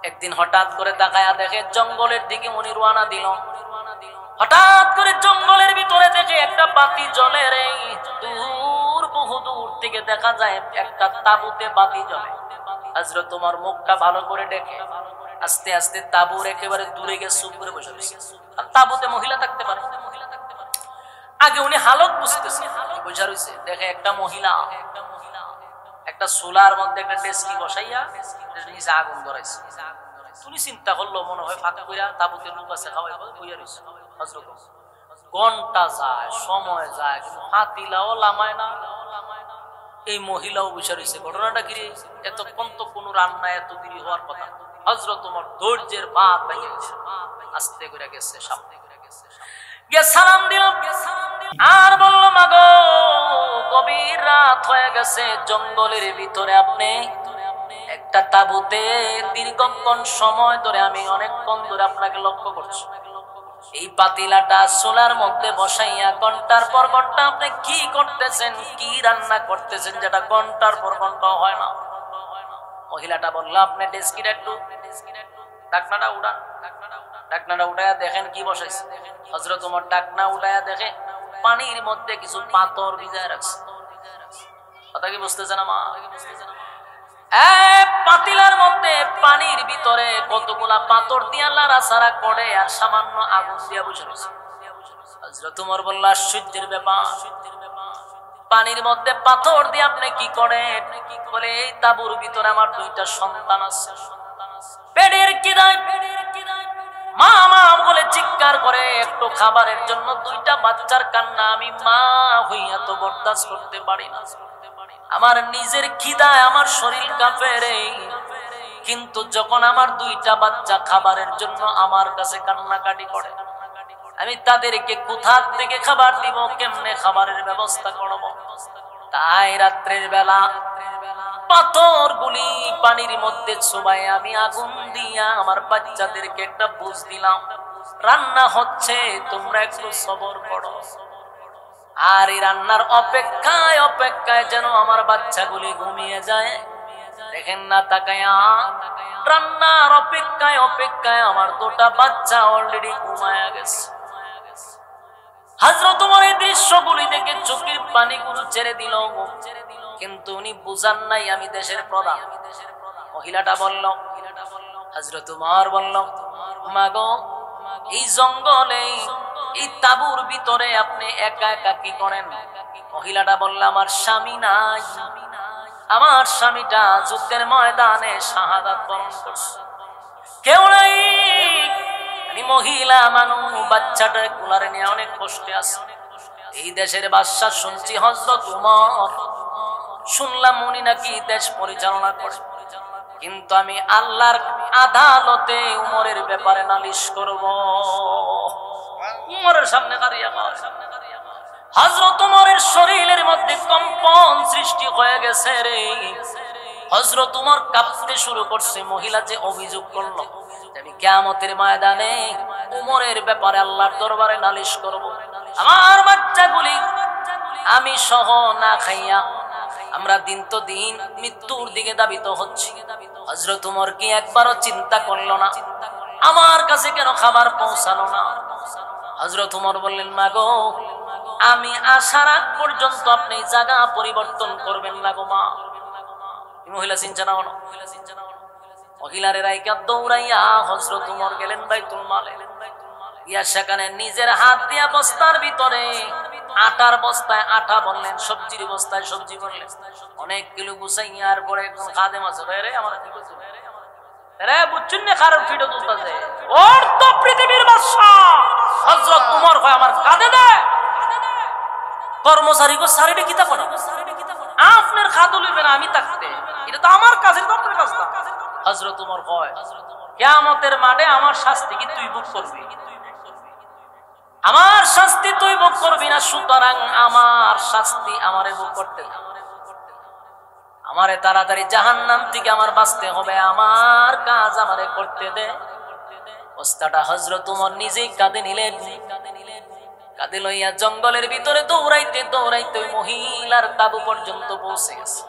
একদিন হঠাৎ করে তাকায়া দেখে জঙ্গলের দিকে উনি রওনা দিল। হঠাৎ করে জঙ্গলের ভিতরে দেখে একটা বাতি জ্বলে রে, বহু দূর থেকে দেখা যায় একটা তাঁবুতে বাতি জ্বলে। হযরত ওমর মুখটা ভালো করে দেখে, আস্তে আস্তে তাঁবুর একেবারে দূরে গিয়ে চুপ করে বসে রয়েছে। আর তাঁবুতে মহিলা থাকতে পারে, আগে উনি হালত বুঝতেছে, বুঝা রয়েছে, দেখে একটা মহিলা একটা সোলার মধ্যে একটা ডেস্কি বসাইয়া নিচে আগুন ধরাইছে। তুমি চিন্তা করলো, মনে হয় ফাঁকা কইরা তাঁবুতে লোক আছে, খাওয়াই বইয়া রয়েছে। হযরত ঘন্টা যায়, সময় যায়, কিন্তু হাতিলাও লামায় না, এই মহিলাও বসে রয়েছে। ঘটনাটা কি? এতক্ষণ তো কোনো রান্না এত দেরি হওয়ার কথা। হযরত ওমর ধৈর্যের বাঁধ ভেঙে গেছে, আস্তে করে গেছে, সামনে করে গেছে, গিয়ে সালাম দিল, আর বলল, মাগো গভীর রাত হয়ে গেছে, জঙ্গলের ভিতরে আপনি একটা তাঁবুতে দীর্ঘক্ষণ সময় ধরে, আমি অনেকক্ষণ ধরে আপনাকে লক্ষ্য করছি, এই পাতিলাটা সোলার মধ্যে বসাইয়া ঘন্টার পর ঘন্টা আপনি কি করতেছেন, কি রান্না করতেছেন, যেটা ঘন্টার পর ঘন্টা হয় না। মহিলাটা বলল, আপনি ডেস্কিটা একটু ঢাকনাটা উঠাইয়া দেখেন কি বসাইছে। হযরত ওমর ঢাকনা উঠাইয়া দেখে পানির মধ্যে কিছু পাথর ভিজায় রাখছে। কথা কি বুঝতেছেন আমার? পাতিলার মধ্যে পানির ভিতরে কতগুলা পাথর দিয়া লাড়াচাড়া করে, আর সামান্য আগুন দিয়া বসে রয়েছে। হযরত ওমর বলল, আশ্চর্যের ব্যাপার, পানির মধ্যে পাথর দিয়ে আপনি কি করেন? বলে, এই তাঁবুর ভিতরে আমার 2টা সন্তান আছে, পেটের খিদায় মা মা বলে চিৎকার করে, একটু খাবারের জন্য 2টা বাচ্চার কান্না আমি মা হইয়া তো বরদাস্ত করতে পারি না। আমার নিজের খিদায় আমার শরীর কাঁপে রে, কিন্তু যখন আমার 2টা বাচ্চা খাবারের জন্য আমার কাছে কান্নাকাটি করে, আমি তাদেরকে কোথা থেকে খাবার দিব, কেমনে খাবারের ব্যবস্থা করব? তাই রাত্রের বেলা পাথরগুলি পানির মধ্যে চুবাই আমি আগুন দিয়া আমার বাচ্চাদেরকে একটা বুঝ দিলাম, রান্না হচ্ছে, তোমরা একটু সবর করো। আর এই রান্নার অপেক্ষায় যেন আমার বাচ্চাগুলি ঘুমিয়ে যায়। দেখেন না তাকায়া, রান্নার অপেক্ষায় আমার 2টা বাচ্চা অলরেডি ঘুমায়া গেছে। হযরত ওমর এই দৃশ্যগুলি দেখে চোখের পানিগুলো ছেড়ে দিল, কিন্তু উনি বুঝান নাই আমি দেশের প্রধান। মহিলাটা বলল, হযরত উমর বলল, মাগো এই জঙ্গলে এই তাঁবুর ভিতরে আপনি একা একা কি করেন? মহিলাটা বলল, আমার স্বামী নাই, আমার স্বামীটা যুদ্ধের ময়দানে শাহাদাত বরণ করছে, কেউ নাই, আমি মহিলা মানুষ, বাচ্চাটা কুলারে নিয়ে অনেক কষ্টে আছে। এই দেশের বাদশা শুনছি হযরত উমর, শুনলাম উনি নাকি দেশ পরিচালনা করে, কিন্তু আমি আল্লাহর আদালতে উমরের ব্যাপারে নালিশ করব। উমরের সামনে দাঁড়িয়ে হযরত উমরের শরীরের মধ্যে কম্পন সৃষ্টি হয়ে গেছে রে। হযরত উমর কাঁপতে শুরু করছে। মহিলা যে অভিযোগ করলো আমি কিয়ামতের ময়দানে উমরের ব্যাপারে আল্লাহর দরবারে নালিশ করব, আমার বাচ্চাগুলি আমি সহ না খাইয়া আমরা দিন তো দিন মৃত্যুর দিকে ধাবিত হচ্ছি। হযরত উমর কি একবারও চিন্তা করলো না আমার কাছে কেন খাবার পৌঁছালো না? হযরত উমর বললেন, মাগো আমি আসার আগ পর্যন্ত আপনি জায়গা পরিবর্তন করবেন না গো মা। মহিলা চিন্তা না হলো, মহিলারে রাইকা দৌড়াইয়া হযরত উমর গেলেন বাইতুল মালে। ইয়া সেখানে নিজের হাত দিয়া বস্তার ভিতরে আটার বস্তায় আটা বললেন, সবজির বস্তায় সবজি বললেন, অনেক কিলো গুছাইয়ার পরে একজন খাদেম আছে, রে আমার কি করছে রে, বুঝছেন না কারোর ফিডো তুলতেছে, ওর তো পৃথিবীর বাদশা হযরত উমর হয় আমার কাঁদে দেয় কর্মচারী গো সারিডে কিতা করে আপনার খাদু লইবেন আমি থাকতে, এটা তো আমার কাজের তো আপনার কাজ না। হযরত উমর কয়, কিয়ামতের মাঠে আমার শাস্তি কি তুই ভোগ করবি? আমার শাস্তি তুই ভোগ করবি না, সুতরাং আমার শাস্তি আমারে ভোগ করতে দে, আমারে তাড়াতাড়ি জাহান্নাম থেকে আমার বাঁচতে হবে, আমার কাজ আমারে করতে দে। বস্তাটা হযরত উমর নিজেই কাঁধে নিলেন, কাঁধে লইয়া জঙ্গলের ভিতরে দৌড়াইতে দৌড়াইতে ওই মহিলার তাঁবু পর্যন্ত পৌঁছে গেছে।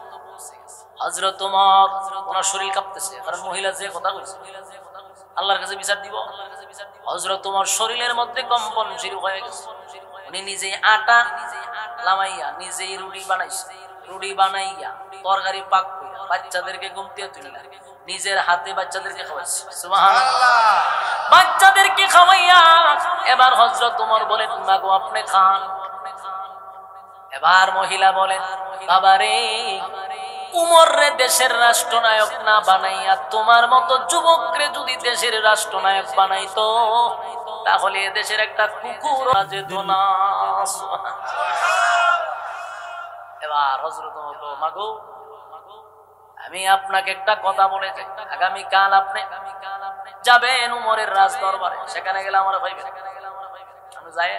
হযরত উমর ওনার শরীর কাঁপতেছে, কারণ মহিলা যে কথা কইছে আল্লাহর কাছে বিচার দিব। হযরত উমর শরীরের মধ্যে কম্পন শুরু হয়ে গেছে। উনি নিজেই আটা লামাইয়া নিজেই রুটি বানাইছে, রুটি বানাইয়া তরকারি পাক কইরা বাচ্চাদেরকে ঘুম থেকে তুলিয়া নিজের হাতে বাচ্চাদেরকে খাওয়াইছে, সুবহানাল্লাহ। বাচ্চাদেরকে খাওয়াইয়া এবার হযরত উমর বলেন, মাগো আপনি খান। এবার মহিলা বলেন, বাবারে উমর রে দেশের রাষ্ট্রনায়ক না বানাইয়া তোমার মতো যুবকরে যদি দেশের রাষ্ট্রনায়ক বানাইতো তাহলে দেশের একটা কুকুর যেত না। এবার হযরত উমর বলেন, মাগো আমি আপনাকে একটা কথা বলে যাই, আগামীকাল আপনি যাবেন উমরের রাজ দরবারে, সেখানে গেলে আমার ভাইবেন, আমি যাই।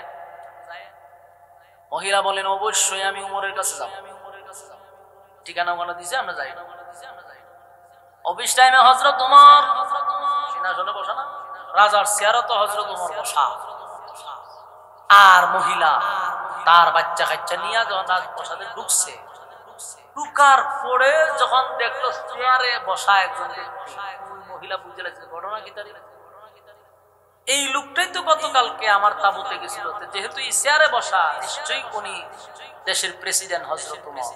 মহিলা বলেন, অবশ্যই আমি উমরের কাছে যাব, ঠিকানা ওখানে দিছে, আমরা যাই। অফিস টাইমে হযরত উমর সিংহাসনে বসা না, রাজার চেয়ারে তো হযরত উমর বসা, আর মহিলা তার বাচ্চা কাচ্চা নিয়ে যখন রাজপ্রাসাদে ঢুকছে, ঢুকার পরে যখন দেখলো চেয়ারে বসা একজন ব্যক্তি, মহিলা বুঝে লাগছে ঘটনা কি তার, এই লোকটাই তো গতকালকে আমার তাঁবুতে গেছিল, যেহেতু এই চেয়ারে বসা নিশ্চয়ই উনি দেশের প্রেসিডেন্ট হযরত উমর,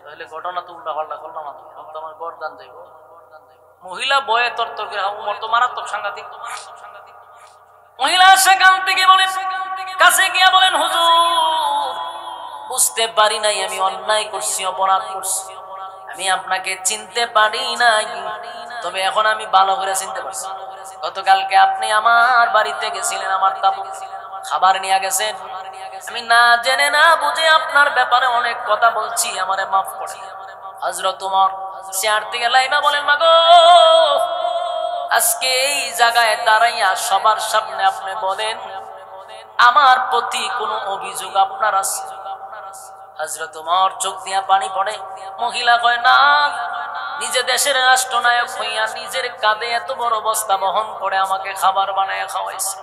তাহলে ঘটনা তো উল্টা পাল্টা করলাম না, তো আমার গর্দান যাইব। মহিলা বয়ে তরতর করে, উমর তো মারাত্মক সাংঘাতিক। মহিলা সেখান থেকে বলেন, কাছে গিয়া বলেন, হুজুর বুঝতে পারি নাই আমি অন্যায় করছি, অপরাধ করছি, আমি আপনাকে চিনতে পারি নাই, তবে এখন আমি ভালো করে চিনতে পারছি। গতকালকে আপনি আমার বাড়িতে গেছিলেন, আমার তাঁবু খাবার নিয়ে গেছেন, আমি না জেনে না বুঝে আপনার ব্যাপারে অনেক কথা বলছি, আমারে মাফ করে। হযরত উমর চেয়ার থেকে লাইমা বলেন, মাগো আজকে এই জায়গায় দাঁড়াইয়া সবার সামনে আপনি বলেন আমার প্রতি কোনো অভিযোগ আপনার আছে? হযরত উমর চোখ দিয়া পানি পড়ে। মহিলা কয়, না, নিজে দেশের রাষ্ট্রনায়ক হইয়া নিজের কাঁধে এত বড় বস্তা বহন করে আমাকে খাবার বানায় খাওয়াইছে।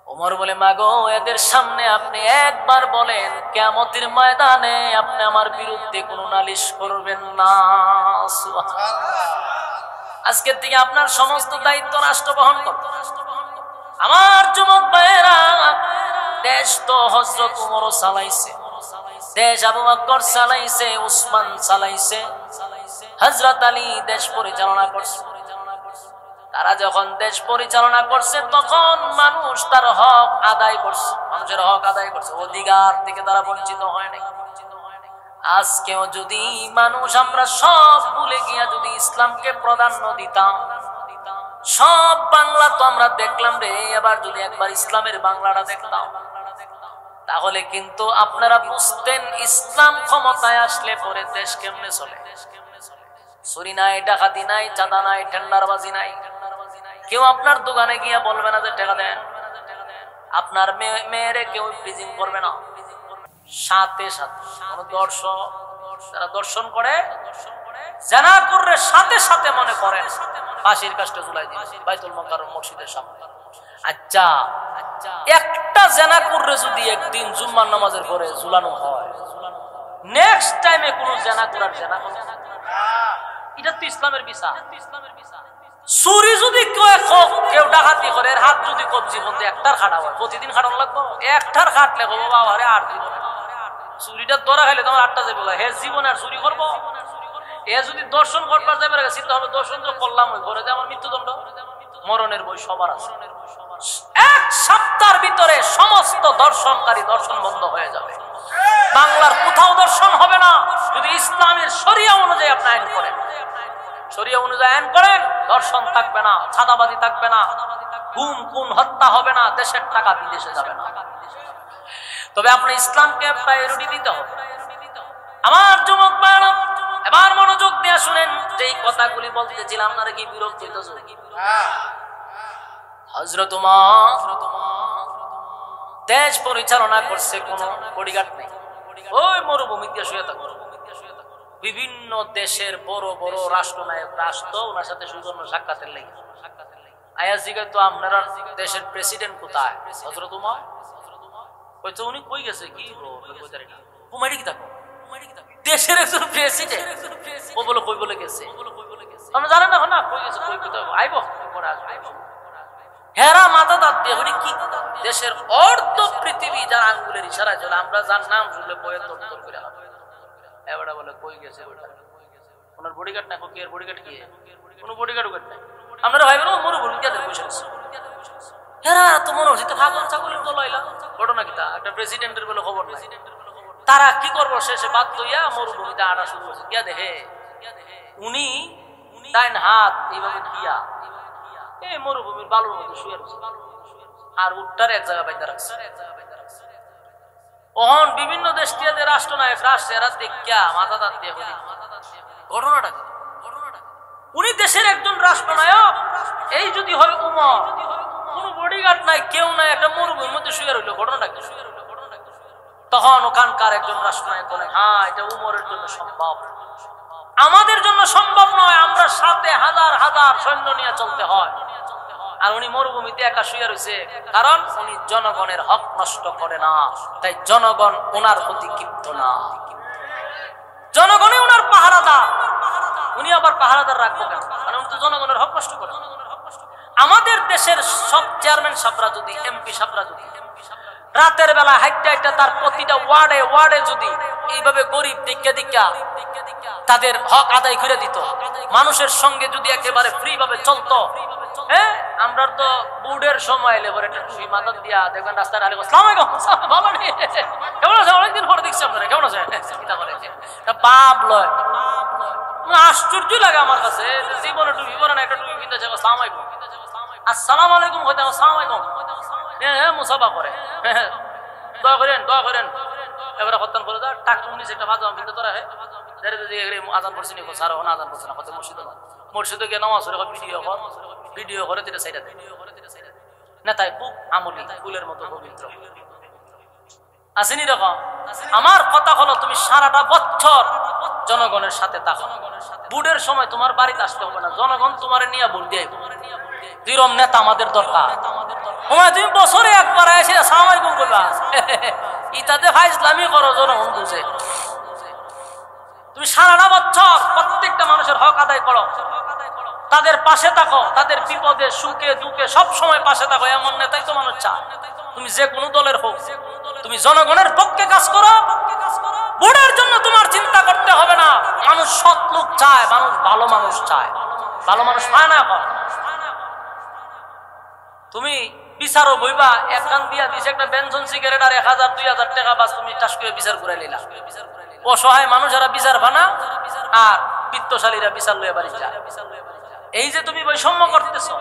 ওমর বলে, মাগো এদের সামনে আপনি একবার বলেন কিয়ামতের ময়দানে আপনি আমার বিরুদ্ধে কোনো নালিশ করবেন না। আজকের থেকে আপনার সমস্ত দায়িত্ব রাষ্ট্র বহন করবে। আমার যুবক ভাইয়েরা, দেশ তো হযরত উমরও চালাইছে, দেশ আবু বকর চালাইছে, উসমান চালাইছে, হযরত আলী দেশ পরিচালনা করছে, তারা যখন দেশ পরিচালনা করছে তখন মানুষ তার হক আদায় করছে, মানুষের হক আদায় করছে, অধিকার থেকে তারা বঞ্চিত হয় নাই। আজকেও যদি মানুষ আমরা সব ভুলে গিয়া যদি ইসলামকে প্রাধান্য দিতাম, সব বাংলা তো আমরা দেখলাম রে, এবার যদি একবার ইসলামের বাংলাটা দেখতাম তাহলে কিন্তু আপনারা বুঝতেন ইসলাম ক্ষমতায় আসলে পরে দেশ কেমনে চলে। চুরি নাই, ডাকাতি নাই, চাঁদা নাই, টেন্ডারবাজি নাই। কেউ আপনার দোকানে গিয়া বলবে না যে টাকা দেন, আপনার মেয়েরে কেউ প্রিজিং করবে না। সাথে সাথে কোন দর্শন, যারা দর্শন করে জানা করলে সাথে সাথে মনে করেন ফাঁসির কাজটা ঝুলাই দিন বাইতুল মুকাররম মসজিদের সামনে। আচ্ছা, একটা জানা করলে যদি একদিন জুম্মার নামাজের পরে ঝুলানো হয়, নেক্সট টাইমে কোন জানা করার জানা, এটা তো ইসলামের বিচার। চুরি যদি কেউ ডাকাতি করে, হাত যদি কবজি বলতে একটার খাটা হয়, প্রতিদিন খাটানো লাগবো, একটার খাটলে হবো বাবা রে আর দিব। চুরিটা ধরা খাইলে তোমার আটটা যাবে, হে জীবনে আর চুরি করবো। এ যদি দর্শন করবার যাবে চিন্তা হবে দর্শন তো করলাম, ওই ঘরে আমার মৃত্যুদণ্ড, মরণের বই সবার আছে। এক সপ্তাহের ভিতরে সমস্ত দর্শনকারী দর্শন বন্ধ হয়ে যাবে, বাংলার কোথাও দর্শন হবে না। যদি ইসলামের শরিয়া অনুযায়ী আপনি আইন করেন, শরিয়া অনুযায়ী আইন করেন, দর্শন থাকবে না, ছাদাবাজি থাকবে না, গুম খুন হত্যা হবে না, দেশের টাকা বিদেশে যাবে না। তবে আপনি ইসলামকে প্রায়োরিটি দিতে হবে। আমার যুবক ভাইরা এবার মনোযোগ দিয়ে শুনেন, যেই কথাগুলি বলতেছিলাম আপনারা কি বিরক্ত হইতেছে? হযরত উমর দেশ পরিচালনা করছে, কোন বডিগার্ড নেই, ওই মরুভূমিতে শুয়ে থাকতো। বিভিন্ন দেশের বড় বড় রাষ্ট্রনায়ক রাষ্ট্র ওনার সাথে সৌজন্য সাক্ষাতের লেগে আয়াজ জিজ্ঞাসা তো আপনারা দেশের প্রেসিডেন্ট কোথায়? হযরত উমর কইতো উনি কই গেছে কি কুমারি কি থাকো, দেশের একজন প্রেসিডেন্ট, ও বলে কই বলে গেছে, আমরা জানেন না না কই গেছে, কই কোথায় আইবো পরে আসবে। হেরা মাথা দাঁত দিয়ে কি দেশের অর্ধ পৃথিবী যার আঙ্গুলের ইশারায় চলে, আমরা যার নাম শুনলে বইয়ের দপ্তর করে এবারে বলে কই গেছে, ওনার বডিগার্ড না, কি এর বডিগার্ড কি, কোনো বডিগার্ড নাই। আপনারা ভাইবেন ও মরুভূমি কে বসে আছে, হেরা তো মনে হচ্ছে ভাগন ছাগলের দল আইলা ঘটনা কি তা, একটা প্রেসিডেন্টের বলে খবর নাই। তারা কি করবো, শেষে বাদ দইয়া মরুভূমিতে আটা শুরু করছে। গিয়া দেখে উনি ডাইন হাত এইভাবে দিয়া এই মরুভূমির বালুর মধ্যে শুয়ে রয়েছে, আর উটটার এক জায়গায় বাইন্দা রাখছে। ওহন বিভিন্ন দেশ দিয়ে রাষ্ট্রনায়ক রাষ্ট্রেরা দেখিয়া মাথা দাঁত দিয়ে ঘটনাটা কি, উনি দেশের একজন রাষ্ট্রনায়ক, এই যদি হয় উমর, কোন বডিগার্ড নাই, কেউ নাই, একটা মরুভূমির মধ্যে শুয়ে রইল, ঘটনাটা কি? তখন ওখানকার একজন রাষ্ট্রনায়ক বলেন, হ্যাঁ এটা উমরের জন্য সম্ভব, আমাদের জন্য সম্ভব নয়, আমরা সাথে হাজার হাজার সৈন্য নিয়ে চলতে হয়। আর উনি মরুভূমিতে একা শুয়ে রয়েছে, কারণ উনি জনগণের হক নষ্ট করে না, তাই জনগণ ওনার প্রতি ক্ষিপ্ত না, জনগণই ওনার পাহারাদার, উনি আবার পাহারাদার রাখবো কেন, কারণ উনি তো জনগণের হক নষ্ট করে। আমাদের দেশের সব চেয়ারম্যান সাহেবরা যদি, এমপি সাহেবরা যদি রাতের বেলা হাইটা হাইটা তার প্রতিটা ওয়ার্ডে ওয়ার্ডে যদি এইভাবে গরিব দিকা তাদের হক আদায় করে দিত, মানুষের সঙ্গে যদি একেবারে ফ্রি ভাবে চলতো, হ্যাঁ আমরা তো বুড়ের সময় এলে পরে একটা টুপি মাথা দিয়া দেখবেন রাস্তায় আলে আসসালামু আলাইকুম, ভালো নেই, কেমন আছেন, অনেকদিন পরে দেখছি আপনারা, কেমন আছেন, বাপ লয়, আশ্চর্য লাগে আমার কাছে, জীবনে টুপি পরে না, একটা টুপি কিনতেছে আসসালামু আলাইকুম, আসসালামু আলাইকুম হইতে আসসালামু আলাইকুম, হ্যাঁ মুসাফা করে, দোয়া করেন দোয়া করেন, এবারে হত্যান করে দাও টাকা উনিশ একটা ভাজা কিনতে তোরা হ্যাঁ আজান পড়ছি নি, স্যার ওখানে আজান পড়ছে না, মসজিদে মসজিদে গিয়ে নামাজ পড়ে ভিডিও করে দিতে সাইডা নেতায় খুব আমলি ফুলের মতো পবিত্র আসেনি রকম। আমার কথা হলো তুমি সারাটা বছর জনগণের সাথে থাকো, বুটের সময় তোমার বাড়িতে আসতে হবে না, জনগণ তোমার নিয়ে ভোট দিয়ে দুইরম নেতা আমাদের দরকার। তুমি বছরে একবার এসে আসসালামু আলাইকুম করবা, ইতাতে ভাই ইসলামী করো, জনগণ বুঝে। তুমি সারাটা বছর প্রত্যেকটা মানুষের হক আদায় করো, তাদের পাশে থাকো, তাদের বিপদে সুখে দুঃখে সব সময় পাশে থাকো, এমন নেতাই তো মানুষ চায়। তুমি যে কোনো দলের হোক, তুমি জনগণের পক্ষে কাজ করো, ভোটের জন্য তোমার চিন্তা করতে হবে না। মানুষ সৎ লোক চায়, মানুষ ভালো মানুষ চায়, ভালো মানুষ পায় না এখন। তুমি বিচারও বইবা এক কান দিয়া দিছে একটা বেনসন সিগারেট আর 1000-2000 টাকা বাস তুমি টাস করে বিচার করে নিলা। অসহায় মানুষেরা বিচার ভানা আর বিত্তশালীরা বিচার লয়ে বাড়ি যায়। এই যে তুমি বৈষম্য করতেছো,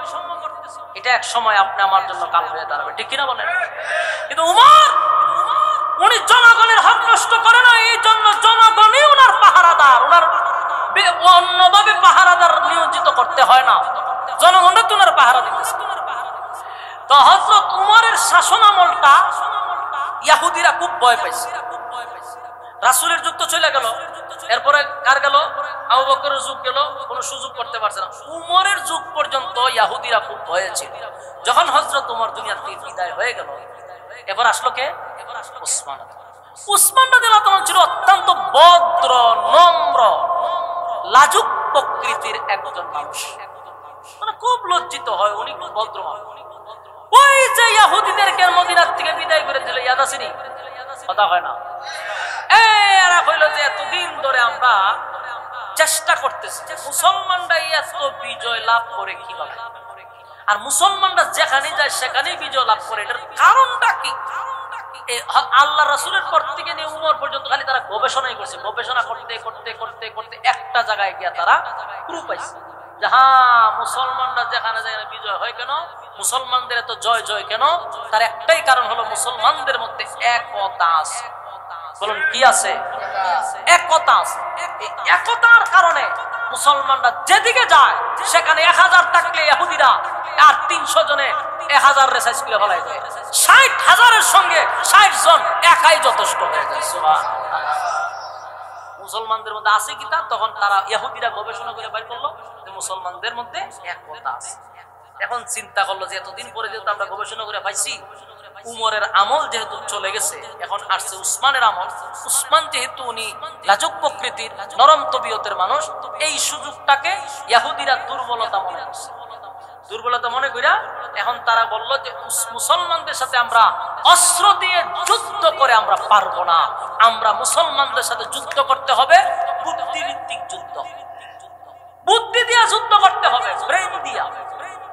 এটা এক সময় আপনি আমার জন্য কাল হয়ে দাঁড়াবে, ঠিক কিনা বলেন? কিন্তু উমর উনি জনগণের হক নষ্ট করে না, এই জন্য জনগণই ওনার পাহারাদার, ওনার অন্যভাবে পাহারাদার নিয়োজিত করতে হয় না, জনগণরা তো ওনার পাহারা দিতেছে। তো হযরত উমরের শাসন আমলটা ইহুদিরা খুব ভয় পাইছে। রাসূলের যুগ তো চলে গেল, এরপরে কার গেল? আবু বকরের যুগ গেল, কোনো সুযোগ করতে পারছে না। উমরের যুগ পর্যন্ত ইহুদিরা খুব ভয়ে ছিল। যখন হযরত উমর দুনিয়া থেকে বিদায় হয়ে গেল, এবার আসলো কে? উসমান। উসমান রাদিয়াল্লাহু তাআলা ছিল অত্যন্ত ভদ্র, নম্র, লাজুক প্রকৃতির একজন মানুষ, মানে খুব লজ্জিত হয়, উনি খুব ভদ্র মানুষ। ওই যে ইহুদিদেরকে মদিনা থেকে বিদায় করে দিল, ইয়াদ আসেনি? কথা হয় না? এরা কইল যে এতদিন ধরে আমরা চেষ্টা করতেছি মুসলমানরা এত বিজয় লাভ করে কিভাবে, আর মুসলমানরা যেখানে যায় সেখানেই বিজয় লাভ করে, এটার কারণটা কি? আল্লাহ রাসূলের পর থেকে নিয়ে উমর পর্যন্ত খালি তারা গবেষণাই করছে। গবেষণা করতে করতে করতে করতে একটা জায়গায় গিয়া তারা প্রুফ পাইছে যে হ্যাঁ, মুসলমানরা যেখানে যায় বিজয় হয় কেন, মুসলমানদের এত জয় জয় কেন? তার একটাই কারণ হলো মুসলমানদের মধ্যে একতা আছে। বলুন কি আছে? একতা আছে। একতার কারণে মুসলমানরা যেদিকে যায় সেখানে 1000 থাকলে ইহুদিরা আর 300 জনে 1000 রেসাইজ করে ফেলায় যায়। 60,000-এর সঙ্গে 60 জন একাই যথেষ্ট হয়ে যায়। সুবহানাল্লাহ। মুসলমানদের মধ্যে আছে কি তা? তখন তারা ইহুদিরা গবেষণা করে বাইর করলো যে মুসলমানদের মধ্যে একতা আছে। এখন চিন্তা করলো যে এতদিন পরে যেহেতু আমরা গবেষণা করে পাইছি, উমরের আমল যেহেতু চলে গেছে, এখন আসছে উসমানের আমল। উসমান যেহেতু উনি লাজুক প্রকৃতির, নরম তবিয়তের মানুষ, এই সুযোগটাকে ইহুদিরা দুর্বলতা মনে করছে। দুর্বলতা মনে কইরা এখন তারা বললো যে মুসলমানদের সাথে আমরা অস্ত্র দিয়ে যুদ্ধ করে আমরা পারবো না, আমরা মুসলমানদের সাথে যুদ্ধ করতে হবে বুদ্ধিভিত্তিক যুদ্ধ, বুদ্ধি দিয়া যুদ্ধ করতে হবে, ব্রেন দিয়া,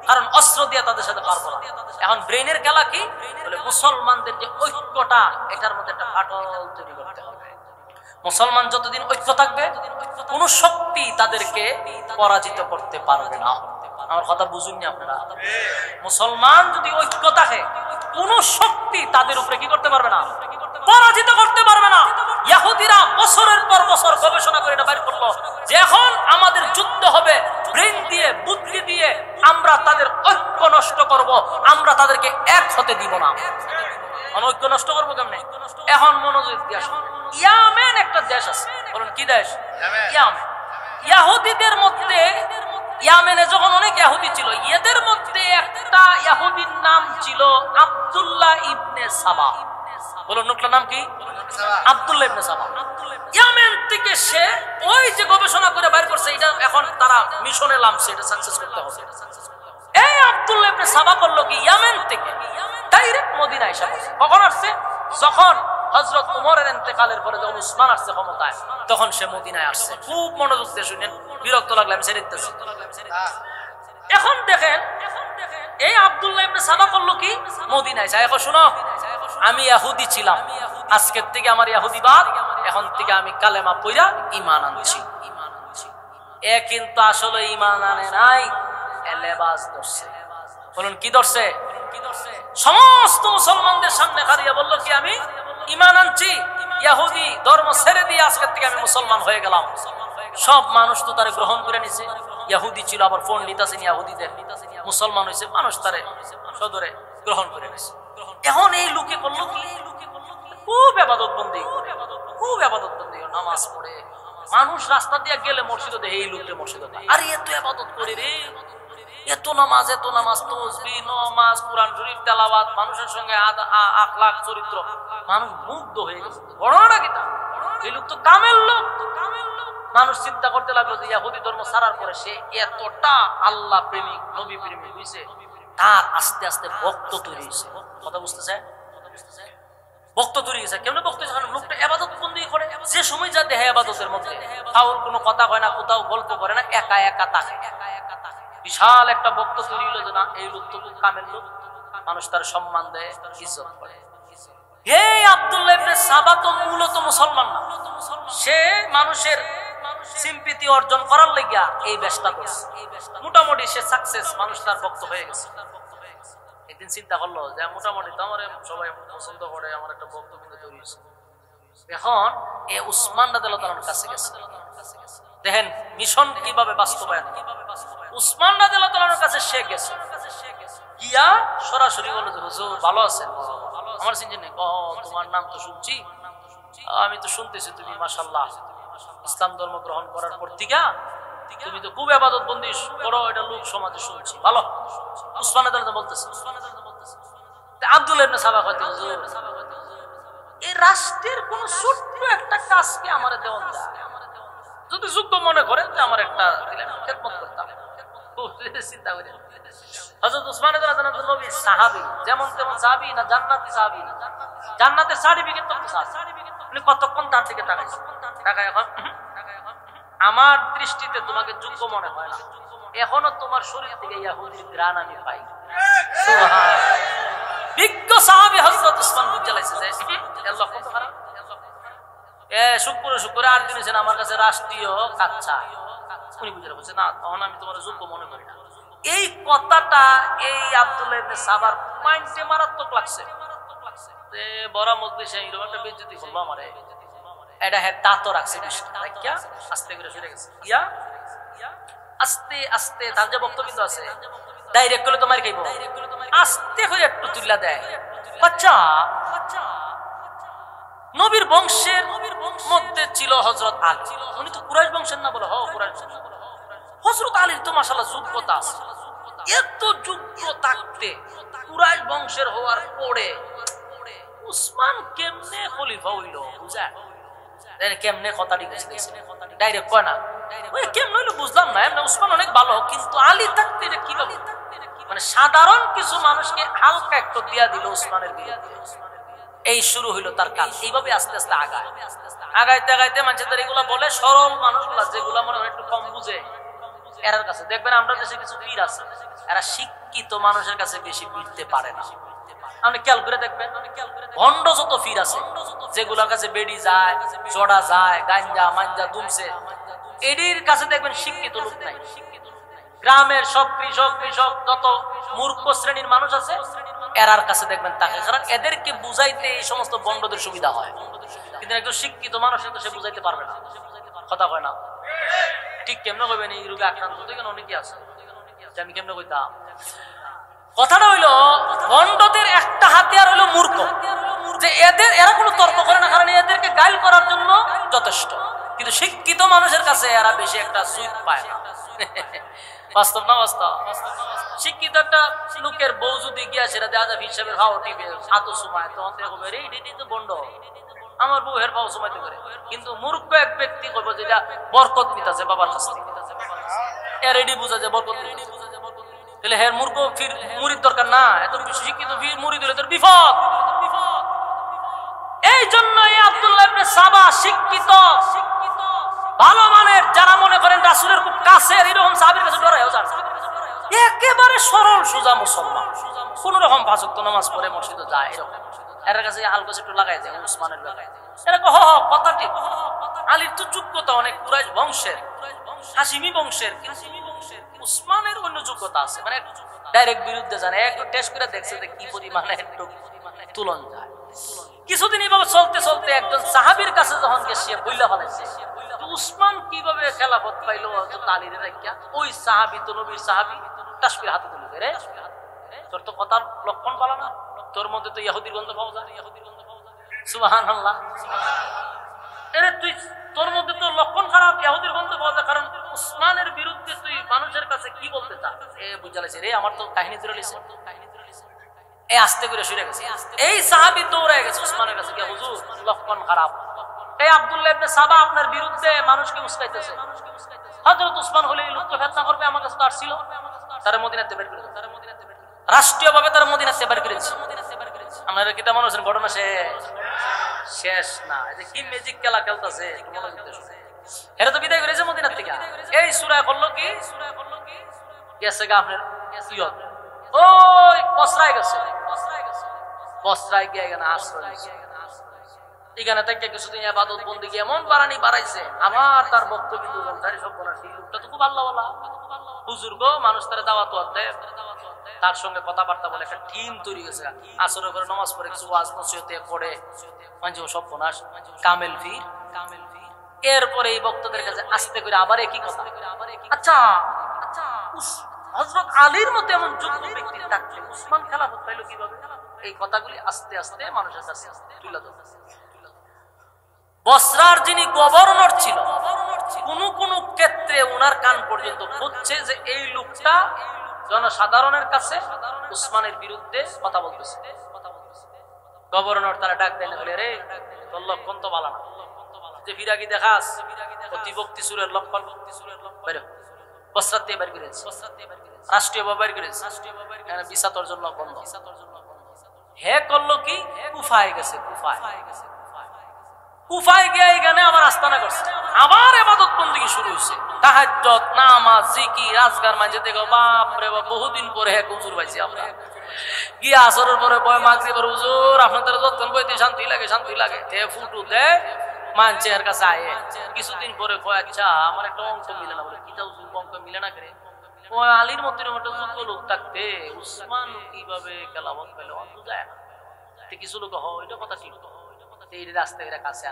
কারণ অস্ত্র দিয়ে তাদের সাথে পারবো না। এখন ব্রেনের খেলা কি? বলে মুসলমানদের যে ঐক্যটা, এটার মধ্যে একটা ফাটল তৈরি করতে হবে। মুসলমান যতদিন ঐক্য থাকবে, কোন শক্তি তাদেরকে পরাজিত করতে পারবে না। আমার কথা বুঝুননি আপনারা? মুসলমান যদি ঐক্য থাকে, কোন শক্তি তাদের উপরে কি করতে পারবে না? পরাজিত করতে পারবে না। ইহুদিরা বছরের পর বছর গবেষণা করে এটা বাইর করলো যে এখন আমাদের যুদ্ধ হবে ব্রেন দিয়ে, বুদ্ধি দিয়ে, আমরা তাদের ঐক্য নষ্ট করব, আমরা তাদেরকে এক হতে দিব না। ঐক্য নষ্ট করবো কেমনে? এখন মনোযোগ দিয়ে আসুন। ইয়ামেন একটা দেশ আছে, বলুন কি দেশ? ইয়ামেন। ইহুদিদের মধ্যে, ইয়ামেনে যখন অনেক ইহুদি ছিল, এদের মধ্যে একটা ইহুদির নাম ছিল আব্দুল্লাহ ইবনে সাবা। বলুন লোকটার নাম কি? আব্দুল্লাহ ইবনে সাবা। ইয়ামেন থেকে সে ওই যে গবেষণা করে বাইর করছে, এটা এখন তারা মিশনে নামছে, এটা সাকসেস করতে হবে। এই আব্দুল্লাহ ইবনে সাবা করলো কি, ইয়ামেন থেকে ডাইরেক্ট মদিনায় এসে পড়ছে। কখন আসছে? যখন হযরত উমরের ইন্তেকালের পরে যখন উসমান আসছে ক্ষমতায়, তখন সে মদিনায় আসছে। খুব মনোযোগ দিয়ে শুনেন, বিরক্ত লাগলে আমি ছেড়ে দিতেছি। এখন দেখেন এই আব্দুল্লাহ ইবনে সাবা করলো কি, মদিনায় যায়। এখন শুনো, আমি ইহুদি ছিলাম, আজকের থেকে আমার ইহুদিবাদ, এখন থেকে আমি কালেমা পড়া ঈমান আনছি। এ কিন্তু আসলে ঈমান আনে নাই, লেবাস ধরছে। বলুন কি ধরছে? সমস্ত মুসলমানদের সামনে খাড়িয়ে বললো কি আমি ঈমান আনছি, ইহুদি ধর্ম ছেড়ে দিয়ে আজকের থেকে আমি মুসলমান হয়ে গেলাম। সব মানুষ তো তারে গ্রহণ করে নিছে। ইহুদি ছিল, আবার পণ্ডিত আছেন ইহুদিদের, মুসলমান হয়েছে, মানুষ তারে সদরে গ্রহণ করে নিছে। এখন এই লোকে করলো কি, খুব ইবাদত বন্দেগি করে, খুব ইবাদত বন্দেগি, নামাজ পড়ে। মানুষ রাস্তা দিয়ে গেলে মসজিদে দেখে এই লোকটা মসজিদে, আরে এত ইবাদত করে রে, এত নামাজ, এত নামাজ, তাসবিহ, নামাজ, কোরআন শরীফ তেলাওয়াত, মানুষের সঙ্গে আখলাক, চরিত্র, মানুষ মুগ্ধ হয়ে গেছে। ঘটনাটা কি তা? এই লোক তো কামেল লোক। মানুষ চিন্তা করতে লাগলো যে ইহুদি ধর্ম ছাড়ার পরে সে এতটা আল্লাহ প্রেমিক, নবী প্রেমিক হয়েছে, তার আস্তে আস্তে ভক্ত তৈরি হয়েছে। কথা বুঝতেছে? ভক্ত তৈরি হয়েছে। কেমন ভক্ত? লোকটা ইবাদত বন্দেগি করে, যে সময় যা দেহে ইবাদতের মধ্যে, ফাউল কোনো কথা হয় না, কোথাও গল্প করে না, একা একা থাকে। বিশাল একটা ভক্ত তৈরি হলো যে না, এই লোক তো খুব কামেল লোক, মানুষ তার সম্মান দেয়, ইজ্জত করে। হে আব্দুল্লাহ ইবনে সাবা তো মূলত মুসলমান না, সে মানুষের সিম্পিতি অর্জন করার লাগিয়া এই বেশটা করছে। মোটামুটি সে সাকসেস, মানুষ তার ভক্ত হয়ে গেছে। একদিন চিন্তা করলো যে মোটামুটি তো আমার সবাই পছন্দ করে, আমার একটা ভক্তবৃন্দ তৈরি হয়েছে। এখন এ উসমান রাদিয়াল্লাহু তাআলার কাছে গেছে। দেখেন মিশন কিভাবে বাস্তবায়ন। উসমান রাদিয়াল্লাহু তাআলার কাছে সে গেছে, গিয়া সরাসরি বলল যে হুজুর ভালো আছেন? আমার চিন্তা নেই। তোমার নাম তো শুনছি, আমি তো শুনতেছি তুমি মাশাআল্লাহ ইসলাম ধর্ম গ্রহণ করার পর থেকে তুমি তো খুব ইবাদত বন্দি করো, এটা লোক সমাজে শুনছি, ভালো। উসমান রাদিয়াল্লাহু তাআলা বলতেছে। আব্দুল্লাহ ইবনে সাবা কইতে, হুজুর এই রাষ্ট্রের কোন ছোট্ট একটা কাজকে আমারে দেওয়ান যায়, যদি যোগ্য মনে করেন যে আমার একটা দিলেন খেদমত করতাম। চিন্তা করেন হযরত উসমান রাদিয়াল্লাহু তাআলা নবী সাহাবী, যেমন তেমন সাহাবী না, জান্নাতি সাহাবী, জান্নাতের সার্টিফিকেট তো আপনি কতক্ষণ তার দিকে তাকাইছেন? তাকায় এখন আমার দৃষ্টিতে তোমাকে যোগ্য মনে হয় না, এখনো তোমার শরীর থেকে ইহুদির ঘ্রাণ আমি পাই। সুবহানাল্লাহ। বিজ্ঞ সাহাবী হযরত উসমান বুঝে লাইছে যে আল্লাহ কত খারাপ। শুক্র 8 দিন হয়েছে আমার কাছে রাষ্ট্রীয় কাচ্চা, উনি বুঝে বলছে না, তখন আমি তোমার যোগ্য মনে করি না। এই কথাটা এই আব্দুল্লাহ ইবনে সাবার মাইন্ডে মারাত্মক লাগছে। বড় মজলিসে এরকম একটা বেইজ্জতি করলো আমারে, এটা হ্যাঁ দাঁতও রাখছে আস্তে করে সরে গেছে। আস্তে আস্তে তার যে বক্তব্য আছে ডাইরেক্ট করলে তোমার খাইব, আস্তে করে একটু তুল্লা দেয়। বাচ্চা নবীর বংশের মধ্যে ছিল হযরত আলী, উনি তো কুরাইশ বংশের না? বলে হ কুরাইশ বংশ। হযরত আলীর তো মাশাআল্লাহ যোগ্যতা আছে, এত যোগ্য থাকতে কুরাইশ বংশের হওয়ার পরে উসমান কেমনে খলিফা হইল? বুঝা কেমনে কথাটি ডাইরেক্ট কয় না, ওই কেমনে হইলো বুঝলাম না। এমনি উসমান অনেক ভালো, কিন্তু আলী থাকতে এটা কিভাবে? মানে সাধারণ কিছু মানুষকে হালকা একটু দিয়া দিল উসমানের বিরুদ্ধে। এই শুরু হইলো তার কাজ। এইভাবে আস্তে আস্তে আগাইতে আগাইতে মানুষের এগুলা বলে, সরল মানুষগুলা যেগুলা মনে হয় একটু কম বুঝে, এরার কাছে দেখবেন আমরা দেশে কিছু পীর আছে, এরা শিক্ষিত মানুষের কাছে বেশি ভিড়তে পারে না। আপনি খেয়াল করে দেখবেন ভণ্ড যত পীর আছে, যেগুলোর কাছে বেড়ি যায়, জড়া যায়, গাঞ্জা মাঞ্জা দুমছে, এটির কাছে দেখবেন শিক্ষিত লোক নাই। গ্রামের সব কৃষক যত মূর্খ শ্রেণীর মানুষ আছে, এরার কাছে দেখবেন তাকে, কারণ এদেরকে বুঝাইতে এই সমস্ত বন্ডদের সুবিধা হয়। কিন্তু একজন শিক্ষিত মানুষের তো সে বুঝাইতে পারবে না, কথা কয় না। ঠিক কেমনে কইবেন এই রোগে আক্রান্ত তো কেন অনেকে আছে, আমি কেমনে কইতাম? কথাটা হইলো বন্ডদের একটা হাতিয়ার হইলো মূর্খ, যে এরা কোনো তর্ক করে না, কারণ এদেরকে গাইল করার জন্য যথেষ্ট। কিন্তু শিক্ষিত মানুষের কাছে এরা বেশি একটা সুইট পায় না। বাস্তব না বাস্তব? শিক্ষিত একটা লোকের বউ যদি গিয়া সেটা দেখা যায় হিসাবে ভাও টিপে হাতও সময়, তখন দেখো রে তো বন্ড, আমার বউ হের ভাও সময়তে করে। কিন্তু মূর্খ এক ব্যক্তি করবো যেটা বরকত নিতেছে বাবার কাছ থেকে, এর রেডি বুঝা যায় বরকত নিতেছে, তাহলে হের মূর্খ ফির মুরিদ দরকার না, এত শিক্ষিত ফির মুরিদ হলে তোর বিপদ। এই জন্য এই আব্দুল্লাহ ইবনে সাবা শিক্ষিত ভালো মানের, যারা মনে করেন রাসূলের খুব কাছের, এরকম সাহাবীর কাছে ডরায়ও যান, একেবারে সরল সোজা মুসলমান, কোন রকম পাঁচ ওয়াক্ত নামাজ পড়ে মসজিদে যায়, এরকম এর কাছে হালকা একটু লাগাই দেয় উসমানের ব্যাপারে। এরকম কথা ঠিক, আলীর তো যোগ্যতা অনেক, কুরাইশ বংশের, হাশিমি বংশের, উসমানের অন্য যোগ্যতা আছে, মানে ডাইরেক্ট বিরুদ্ধে জানে, একটু টেস্ট করে দেখছে যে কি পরিমাণে একটু তুলন যায়। কিছুদিন এইভাবে চলতে চলতে একজন সাহাবীর কাছে যখন গেছে বইলা ফেলাইছে উসমান কিভাবে খেলাফত পাইলো আলীর রাখিয়া, ওই সাহাবী তো নবীর সাহাবী তাসবির হাতে তুলে রে, তোর তো কথার লক্ষণ ভালো না, তোর মধ্যে তো ইহুদির গন্ধ পাওয়া যায়। সুবহানাল্লাহ। এরে তুই তোর মধ্যে তো লক্ষণ খারাপ, ইহুদির গন্ধ পাওয়া যায়, কারণ উসমানের বিরুদ্ধে তুই মানুষের কাছে কি বলতে চাস? বুঝালেছে রে আমার তো কাহিনী জুড়ে লিছে, আস্তে করে সরে গেছে। এই সাহাবী দৌড়ে গেছে উসমানের কাছে, হুজুর লক্ষণ খারাপ, এই আব্দুল্লাহ ইবনে সাবা আপনার বিরুদ্ধে মানুষকে উস্কাইতেছে। হযরত উসমান হলে এই লোককে ফিতনা করবে, আমার কাছে তো আসছিল, তারা মদিনাতে বের করে দিয়েছে, রাষ্ট্রীয়ভাবে তারা মদিনাতে বের করেছে। আপনারা কি তেমন আছেন? ঘটনা শেষ না, এই যে কি ম্যাজিক খেলা খেলতেছে, এরা তো বিদায় করেছে মদিনা থেকে। এই সূরা বলল কি গেছে গা আপনার ওই কসরায় গেছে, বসরায় গিয়ে এখানে আশ্রয় নিয়েছে। এখানে থেকে কিছুদিন ইবাদত বন্দেগী এমন বাড়াইছে, আমার তার বক্তব্য কিন্তু সব বলার সেই লোকটা তো খুব আল্লাহ বলা হুজুর গো, মানুষ তারা দাওয়াত দেয়, তার সঙ্গে কথাবার্তা বলে একটা টিম তৈরি গেছে। আসরের পরে নামাজ পড়ে কিছু ওয়াজ নসিহতে পড়ে মাঝে সব বনাস কামেল ফির। এরপরে এই বক্তাদের কাছে আস্তে করে আবার একই কথা। আচ্ছা হযরত আলীর মতো এমন যোগ্য ব্যক্তি থাকলে উসমান খেলাফত পাইল কিভাবে? এই কথাগুলি আস্তে আস্তে মানুষের কাছে তুলে ধরতে। বসরার যিনি গভর্নর ছিল, কোন ক্ষেত্রে উনার কান পর্যন্ত হচ্ছে যে এই লোকটা জনসাধারণের কাছে উসমানের বিরুদ্ধে কথা বলতেছে। গভর্নর তারা ডাক দেন, বলে রে তোর লক্ষণ তো ভালো না, যে ফিরাগি দেখাস অতিভক্তি সুরের লক্ষণ বসরাত দিয়ে বের করেছে, রাষ্ট্রীয় বের করেছে, ভিসা তোর জন্য বন্ধ। হে করলো কি, কুফায় গেছে। কুফায় গিয়ে এখানে আবার আস্তানা করছে, আবার ইবাদত বন্দেগী শুরু হয়েছে। তাহাজ্জুদ, নামাজ, জিকির, আজকার মাঝে দেখো বাপ রে বাপ, বহুদিন পরে এক হুজুর পাইছি আমরা। গিয়ে আসরের পরে বয় মাগরিবের হুজুর আপনাদের যতক্ষণ বইতে শান্তি লাগে তে ফুটু দে মানছে এর কাছে আয়ে। কিছুদিন পরে কয় আচ্ছা আমার একটা অঙ্ক মিলে না, বলে কিটা হুজুর অঙ্ক মিলে না করে? ওই আলীর মতো একটা যোগ্য লোক থাকতে উসমান কিভাবে খেলাফত পেল অন্ত যায় না। কিছু লোক এটা কথা ঠিক, এই রাস্তায় কাছে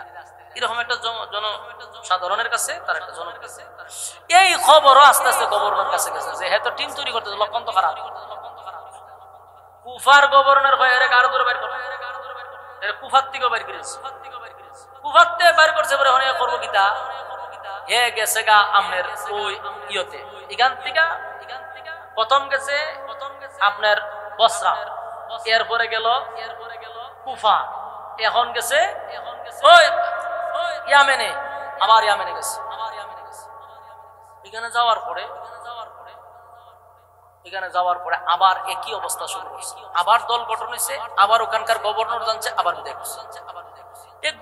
এরকম একটা জনসাধারণের কাছে, তার একটা জনের কাছে এই খবরও আস্তে আস্তে গভর্নর কাছে গেছে যে হ্যাঁ তো টিম তৈরি করতে লক্ষণ তো খারাপ। কুফার গভর্নর হয়ে কারো দূরে বাইর করে, কুফার থেকে বাইর করেছে, কুফার থেকে বাইর করছে বলে হনে করবো গীতা হে গেছে গা আমের ওই ইয়তে। এখান থেকে প্রথম গেছে আপনার বসরা, এরপরে গেল কুফা, এখন গেছে ইয়ামেনে, আবার ইয়ামেনে গেছে। এখানে যাওয়ার পরে আবার একই অবস্থা শুরু হয়েছে, আবার দল গঠন হয়েছে, আবার ওখানকার গভর্নর জানছে, আবার বিদায় করছে।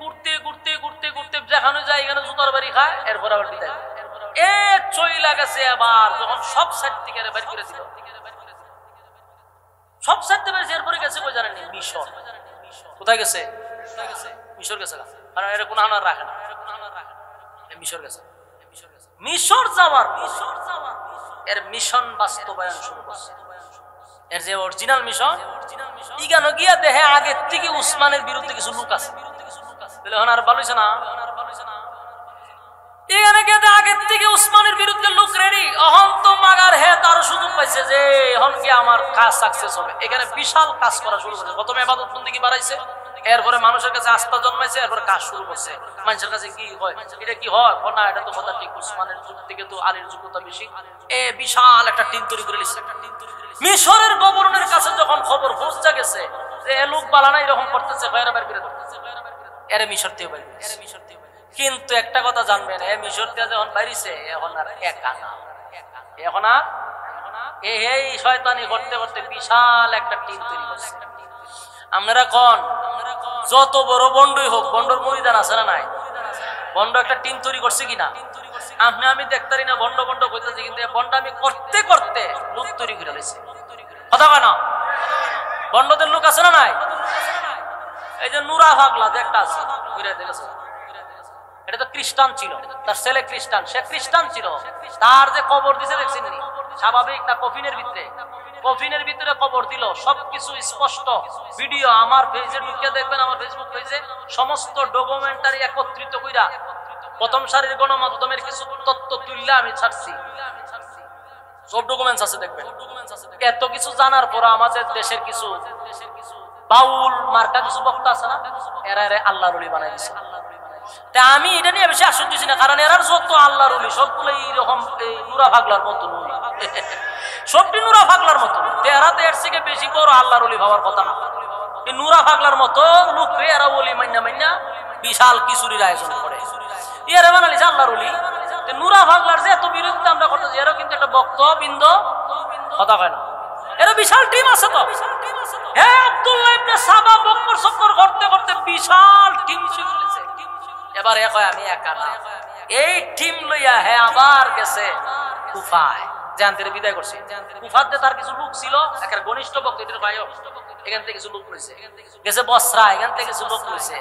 ঘুরতে ঘুরতে ঘুরতে ঘুরতে যেখানে যায় এখানে জুতার বাড়ি খায়, এরপর আবার বিদায় চইলা গেছে। আবার যখন সব সাইড থেকে বের করে দিল, সব সাইড থেকে এরপরে গেছে কই জানেন? মিশর। কোথায় গেছে? মিশর গেছে, কারণ এর কোন আনার রাখে না, মিশর গেছে। মিশর যাওয়ার এর মিশন বাস্তবায়ন শুরু করছে, এর যে অরিজিনাল মিশন। ইগানো গিয়া দেখে আগের থেকে উসমানের বিরুদ্ধে কিছু লোক আছে, এখন আর ভালো হয়েছে না। এখানে গিয়ে আগের থেকে উসমানের বিরুদ্ধে লোক রেডি, এখন তো মাগার হে তারও সুযোগ পাইছে যে এখন কি আমার কাজ সাকসেস হবে। এখানে বিশাল কাজ করা শুরু করছে, প্রথমে ইবাদত বন্দেগী বাড়াইছে, এরপরে মানুষের কাছে আস্থা জন্মাইছে, এরপর কাজ শুরু করছে। মানুষের কাছে কি হয়, এটা কি হয় না, এটা তো কথা ঠিক, উসমানের যুগ থেকে তো আলীর যোগ্যতা বেশি। বিশাল একটা টিম তৈরি করে নিচ্ছে। মিশরের গভর্নরের কাছে যখন খবর পৌঁছে গেছে যে লোক বালানা এরকম করতেছে, এর মিশর থেকে বাইরে। কিন্তু একটা কথা জানবেন, মিশর থেকে যখন বাইরেছে এখন আর একা না, এখন আর এই শয়তানি করতে করতে বিশাল একটা টিম তৈরি করছে। আপনারা কোন যত বড় বন্ডই হোক, বন্ডর ময়দান আছে না নাই? বন্ড একটা টিম তৈরি করছে কিনা? আপনি আমি দেখতারি না বন্ড বন্ড করতেছি, কিন্তু বন্ড আমি করতে করতে লোক তৈরি করে রয়েছে। কথা কয় না? বন্ডদের লোক আছে না নাই? এই যে নুরা ভাগলা যে একটা আছে, এটা তো খ্রিস্টান ছিল, তার ছেলে খ্রিস্টান, সে খ্রিস্টান ছিল, তার যে কবর দিছে দেখছেন নি? স্বাভাবিক না, কফিনের ভিতরে কবর দিল, সবকিছু স্পষ্ট ভিডিও আমার পেজে ঢুকে দেখবেন, আমার ফেসবুক পেজে সমস্ত ডকুমেন্টারি একত্রিত কইরা প্রথম সারির গণমাধ্যমের কিছু তথ্য তুললে আমি ছাড়ছি, সব ডকুমেন্টস আছে দেখবেন। এত কিছু জানার পর আমাদের দেশের কিছু বাউল মার্কা কিছু বক্তা আছে না, এরা আল্লাহর ওলি বানাই দিছে। তা আমি এটা নিয়ে বেশি আশ্চর্য হচ্ছি না, কারণ এরার যত আল্লাহর ওলি সবগুলো এইরকম নুরা ভাগলার মতো নয়, সবটি নুরা ভাগলার মতো। এরাতে এর থেকে বেশি বড় আল্লাহর ওলি ভাবার কথা না। এই নুরা ভাগলার মতো লোকরে এরা ওলি মাইনা বিশাল কিছুরির আয়োজন করে, এরা বানালিছে আল্লাহর ওলি। নুরা ভাগলার যে এত বিরুদ্ধে আমরা করতেছি, এরাও কিন্তু একটা বক্তবৃন্দ কথা কয় না, এরা বিশাল টিম আছে তো। হ্যাঁ, আব্দুল্লাহ ইবনে সাবা বকর চক্কর করতে করতে বিশাল টিম চলেছে। এবার এক হয় আমি একা না, এই টিম লইয়া আবার গেছে কুফায়। জানতে বিদায় করছে। কুফাতে তার কিছু লোক ছিল, একটা ঘনিষ্ঠ বক্তৃতার ভাইও এখান থেকে কিছু লোক রয়েছে, গেছে বসরা, এখান থেকে কিছু লোক রয়েছে,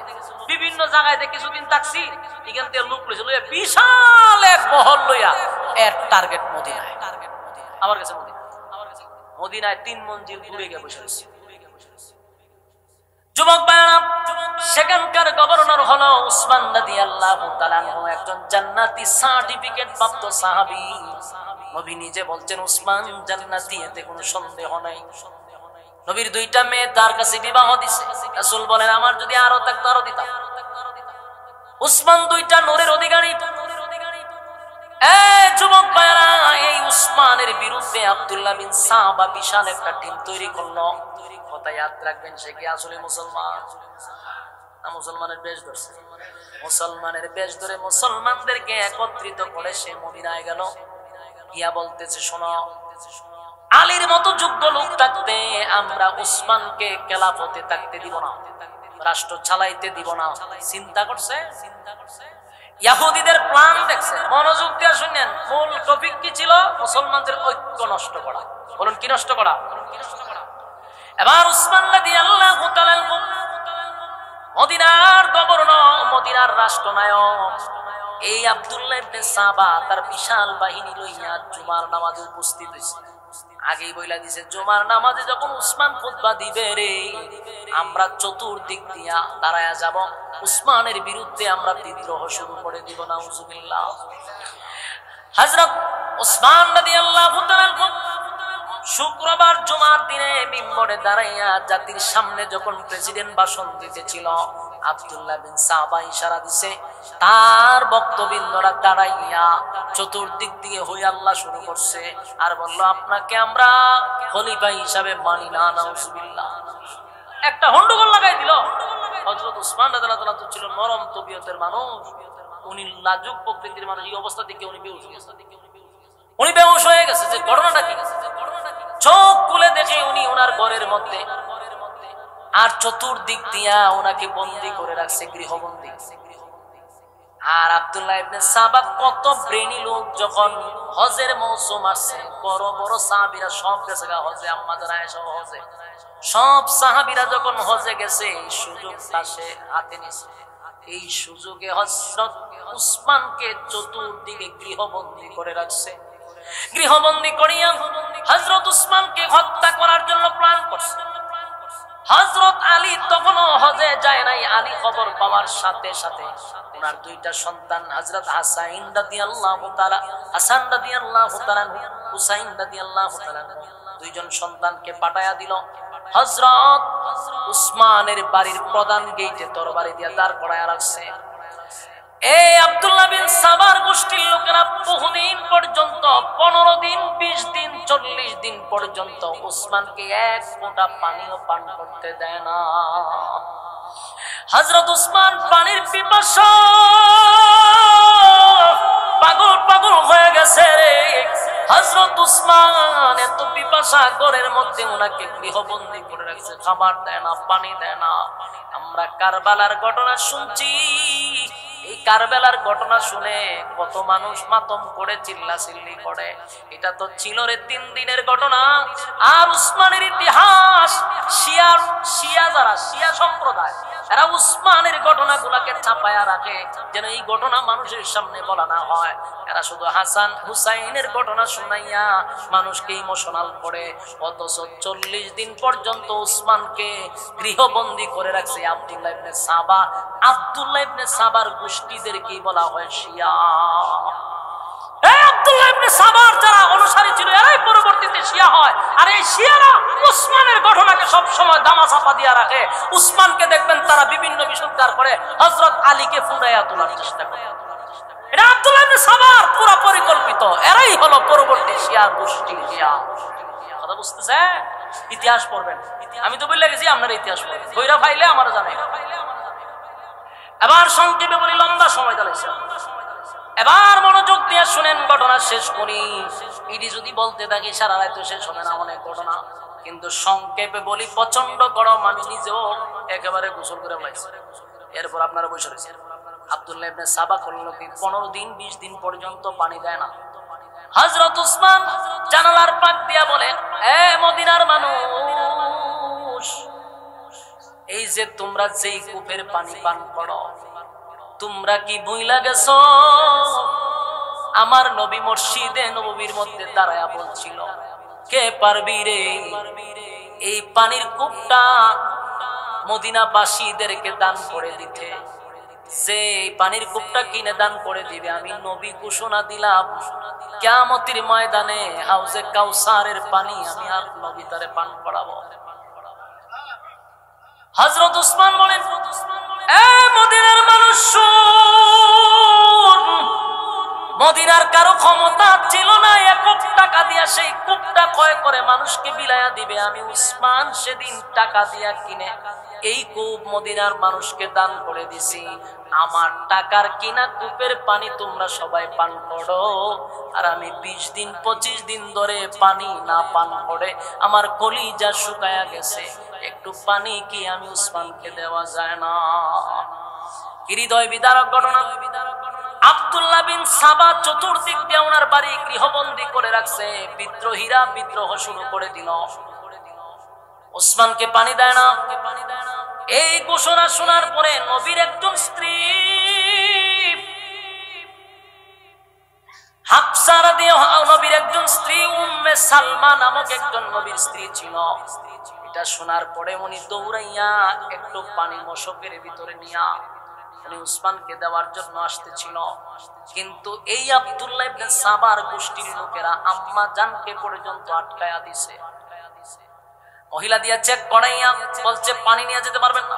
বিভিন্ন জায়গায় কিছুদিন থাকছি, এখান থেকে লোক রয়েছে লইয়া বিশাল এক বহল লইয়া এর টার্গেট মদিনায়। আমার কাছে মদিনায় 3 মঞ্জিল দূরে গিয়ে বসে রয়েছে। যুবক ভাইরা, সেখানকার গভর্নর হলো উসমান রাদিয়াল্লাহু তাআলা আনহু, একজন জান্নাতি সার্টিফিকেট প্রাপ্ত সাহাবী। নবী নিজে বলছেন উসমান জান্নাতি, এতে কোনো সন্দেহ নাই। নবীর 2টা মেয়ে তার কাছে বিবাহ দিছে। রাসূল বলেন আমার যদি আরো থাকতো আরো দিতাম। উসমান 2টা নূরের অধিকারী। যুবক ভাইরা, এই উসমানের বিরুদ্ধে আব্দুল্লাহ বিন সাবা বিশাল একটা টিম তৈরি করলো। কথা ইয়াদ রাখবেন, সে কি আসলে মুসলমান না মুসলমানের বেশ ধরছে? মুসলমানের বেশ ধরে মুসলমানদেরকে একত্রিত করে সে মদিনায় গেল। গিয়া বলতেছে শোনো, আলীর মতো যোগ্য লোক থাকতে আমরা উসমানকে খেলাফতে থাকতে দিব না, রাষ্ট্র চালাইতে দিব না। চিন্তা করছে, ইহুদিদের প্ল্যান দেখছে। মনোযোগ দিয়ে শুনেন, মূল টপিক কি ছিল? মুসলমানদের ঐক্য নষ্ট করা। বলুন কি নষ্ট করা? এবার উসমান রাদিয়াল্লাহু তাআলা মদিনার গভর্নর, মদিনার রাষ্ট্রনায়ক এই আব্দুল্লাহ ইবনে সাবা তার বিশাল বাহিনী লইয়া জুমার নামাজে উপস্থিত হইছে। আগেই বইলা দিছে জুমার নামাজে যখন উসমান খুতবা দিবে রে, আমরা চতুর্দিক দিয়া দাঁড়ায়া যাব, উসমানের বিরুদ্ধে আমরা বিদ্রোহ শুরু করে দিব। নাউজুবিল্লাহ। হযরত উসমান রাদিয়াল্লাহু তাআলা শুক্রবার জুমার দিনে মিম্বরে দাঁড়াইয়া জাতির সামনে যখন প্রেসিডেন্ট ভাষণ দিতেছিল, আব্দুল্লাহ বিন সাবা ইশারা দিছে তার বক্তবিন্দরা দাঁড়াইয়া চতুর্দিক দিয়ে হই আল্লাহ শুরু করছে আর বলল আপনাকে আমরা খলিফা হিসাবে মানি না। নাউজুবিল্লাহ। একটা হন্ডগোল লাগাই দিল। হযরত উসমান রাদিয়াল্লাহু তাআলা তো ছিল নরম তবিয়তের মানুষ, উনি লাজুক প্রকৃতির মানুষ। এই অবস্থা থেকে উনি বেহুশ হয়ে গেছে। যে ঘটনাটা কি, চোখ খুলে দেখে উনি ওনার ঘরের মধ্যে, আর চতুর্দিক দিয়া ওনাকে বন্দী করে রাখছে, গৃহবন্দী। আর আব্দুল্লাহ ইবনে সাবা কত ব্রেনি লোক, যখন হজের মৌসুম আসছে বড় বড় সাহাবীরা সব গেছে হজে, আম্মা যারা আয়েশা হজে, সব সাহাবীরা যখন হজে গেছে এই সুযোগটা সে হাতে নিছে। এই সুযোগে হযরত উসমানকে চতুর্দিকে গৃহবন্দী করে রাখছে। গৃহবন্দী করিয়া হযরত উসমানকে হত্যা করার জন্য প্ল্যান করছে। হযরত আলী তখনও হজে যায় নাই। আলী খবর পাওয়ার সাথে সাথে ওনার 2টা সন্তান হযরত হাসান রাদিয়াল্লাহু তাআলা, হাসান রাদিয়াল্লাহু তাআলা, হুসাইন রাদিয়াল্লাহু তাআলা, 2 জন সন্তানকে পাঠায়া দিল। হযরত উসমানের বাড়ির প্রধান গেটে তরবারি দিয়া দাঁড় করায়া রাখছে। এই আব্দুল্লাহ বিন সাবার গোষ্ঠীর লোকেরা বহুদিন পর্যন্ত, 15 দিন, 20 দিন, 40 দিন পর্যন্ত উসমানকে এক ফোঁটা পানিও পান করতে দেয় না। হযরত উসমান পানির পিপাসা পাগল পাগল হয়ে গেছে রে। হযরত উসমান এত পিপাসা, ঘরের মধ্যে ওনাকে গৃহবন্দী করে রাখছে, খাবার দেয় না, পানি দেয় না। আমরা কারবালার ঘটনা শুনছি। এই কারবালার ঘটনা শুনে কত মানুষ মাতম করে চিল্লাচিল্লি করে। এটা তো ছিল রে 3 দিনের ঘটনা। আর উসমানের ইতিহাস, শিয়া যারা শিয়া সম্প্রদায়, এরা উসমানের ঘটনাগুলোকে চাপায়া রাখে যেন এই ঘটনা মানুষের সামনে বলা না হয়। এরা শুধু হাসান হুসাইনের ঘটনা শুনাইয়া মানুষকে ইমোশনাল করে। অথচ 40 দিন পর্যন্ত উসমানকে গৃহবন্দী করে রাখছে আব্দুল্লাহ ইবনে সাবা। আব্দুল্লাহ ইবনে সাবার গোষ্ঠীদের কি বলা হয়? শিয়া। আব্দুল্লাহ ইবনে সাবার যারা অনুসারী ছিল এরাই পরবর্তীতে শিয়া হয়। আর এই শিয়ারা উসমানের ঘটনাকে সব সময় দামাচাপা দিয়া রাখে। উসমানকে দেখবেন তারা বিভিন্ন বিশুদ্ধার করে হযরত আলীকে ফুরাইয়া তোলার চেষ্টা করে। এটা আব্দুল্লাহ ইবনে সাবার পুরো পরিকল্পিত। এরাই হলো পরবর্তী শিয়া গোষ্ঠী। শিয়া কথা বুঝতেছে? ইতিহাস পড়বেন। আমি তো বলে গেছি আপনারা ইতিহাস পড়বেন, কইরা ফাইলে আমারও জানাই। এবার সংক্ষেপে বলি, লম্বা সময় চালাইছে। এবার মনোযোগ দিয়ে শুনেন, ঘটনা শেষ করি। ইডি যদি বলতে থাকি সারা রাত শেষ হবে না, অনেক ঘটনা। কিন্তু সংক্ষেপে বলি, প্রচন্ড গরম, আমি নিজেও একেবারে গোসল করে ফেলাইছি। এরপর আপনারা বসে রয়েছেন। আব্দুল্লাহ ইবনে সাবা করল কি 15 দিন 20 দিন পর্যন্ত পানি দেয় না। হযরত উসমান জানালার পাক দিয়া বলে, এ মদিনার মানুষ, এই যে তোমরা যেই কূপের পানি পান করো, তোমরা কি ভুইলা গেছো আমার নবী মসজিদে নববীর মধ্যে দাঁড়ায়া বলছিল, কে পারবি রে এই পানির কূপটা মদিনাবাসীদেরকে দান করে দিতে? যে পানির কূপটা কিনে দান করে দিবে, আমি নবী ঘোষণা দিলাম কিয়ামতের ময়দানে হাউজে কাউসারের পানি আমি আর নবী তারে পান করাবো। হযরত উসমান বলেন, এ মদিনার মানুষ শুন, মদিনার কারো ক্ষমতা ছিল না 1 টাকা দিয়া সেই কূপটা ক্রয় করে মানুষকে বিলায়া দিবে। আমি উসমান সেদিন টাকা দিয়া কিনে এই কূপ মদিনার মানুষকে দান করে দিছি। আমার টাকার কিনা কূপের পানি তোমরা সবাই পান করো, আর আমি 20 দিন 25 দিন ধরে পানি না পান করে আমার কলিজা শুকায়া গেছে। একটু পানি কি আমি উসমানকে দেওয়া যায় না? হৃদয় বিদারক ঘটনা। আব্দুল্লাহ বিন সাবা চতুর্দিক দিয়ে ওনার বাড়ি গৃহবন্দী করে রাখছে। বিদ্রোহীরা বিদ্রোহ শুরু করে দিল, উসমানকে পানি দেয় না। এই ঘোষণা শোনার পরে নবীর একজন স্ত্রী হাফসা রাদিয়াল্লাহু, নবীর একজন স্ত্রী উম্মে সালমা নামক একজন নবীর স্ত্রী ছিল। এটা শোনার পরে উনি দৌড়াইয়া একটু পানি মশকের ভিতরে নিয়া উনি উসমানকে দেওয়ার জন্য আসতেছিল। কিন্তু এই আব্দুল্লাহ ইবনে সাবার গোষ্ঠীর লোকেরা আম্মা জানকে পর্যন্ত আটকায়া দিছে। মহিলা দিয়া চেক করাইয়া বলছে পানি নিয়ে যেতে পারবেন না,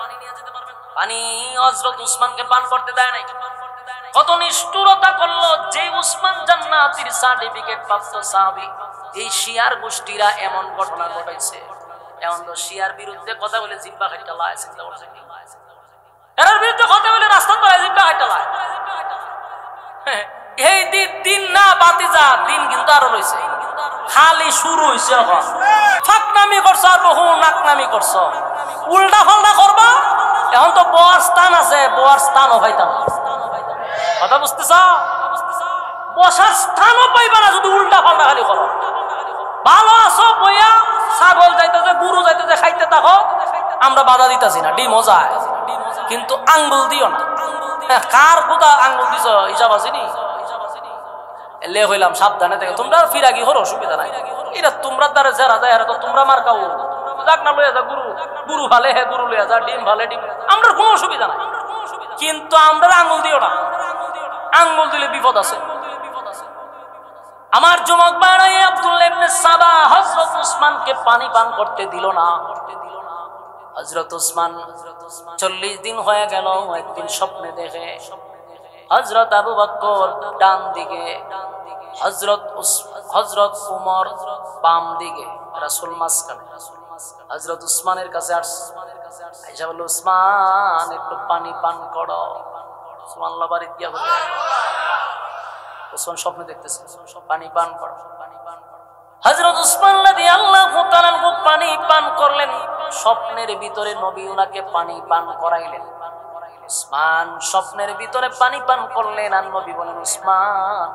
পানি হযরত উসমানকে পান করতে দেয় নাই। কত নিষ্ঠুরতা করলো! যে উসমান জান্নাতীর সার্টিফিকেট প্রাপ্ত সাহাবী, এই শিয়ার গোষ্ঠীরা এমন ঘটনা ঘটাইছে। এমন তো শিয়ার বিরুদ্ধে কথা বলে জিব্বা খাইটা লায়, চিন্তা করছে কি? এর বিরুদ্ধে কথা বলে রাস্তা তো জিব্বা খাইটা লায়। এই দিন না বাতিজা, দিন কিন্তু আরো রয়েছে, খালি শুরু হইছে। এখন ফাকনামি করছ আর বহু নাকনামি করছ, উল্টা ফাল্টা করবা। এখন তো বয়ার স্থান আছে, বয়ার স্থানও পাইতাম। কথা বুঝতেছ? বসার স্থানও পাইবা না যদি উল্টা ফাল্টা খালি করো। ভালো আছো বইয়া, ছাগল যাইতেছে গরু যাইতেছে খাইতে থাকো, আমরা বাধা দিতেছি না, ডিমও যায়, কিন্তু আঙ্গুল দিও না। কার কোথা আঙ্গুল দিছ হিসাব আছে নি? লে হইলাম সাবধানে থেকে, তোমরা ফিরাগি হরো, অসুবিধা নাই। এটা তোমরা দ্বারা যারা যায় তো তোমরা মার খাও, যাক না লইয়া যা গুরু, গুরু ভালে হে গুরু লইয়া যা, ডিম ভালে ডিম, আমরা কোনো অসুবিধা নাই। কিন্তু আমরা আঙ্গুল দিও না, আঙ্গুল দিলে বিপদ আছে। আমার যুবক ভাই আব্দুল্লাহ ইবনে সাবা হযরত উসমানকে পানি পান করতে দিল না। হযরত উসমান 40 দিন হয়ে গেল। একদিন স্বপ্নে দেখে হযরত আবু বকর ডান দিকে, হযরত উমর বাম দিকে, রাসূল মাঝখানে। হযরত উসমানের কাছে আয়েশা বলল, উসমান একটু পানি পান করো। সুবহানাল্লাহ, বাড়ি দিয়া বলে উসমান স্বপ্নে দেখতেছে পানি পান করো। হযরত উসমান রাদিয়াল্লাহু তাআলা পানি পান করলেন। স্বপ্নের ভিতরে নবী উনাকে পানি পান করাইলেন। উসমান স্বপ্নের ভিতরে পানি পান করলেন, আর নবী বলেন, উসমান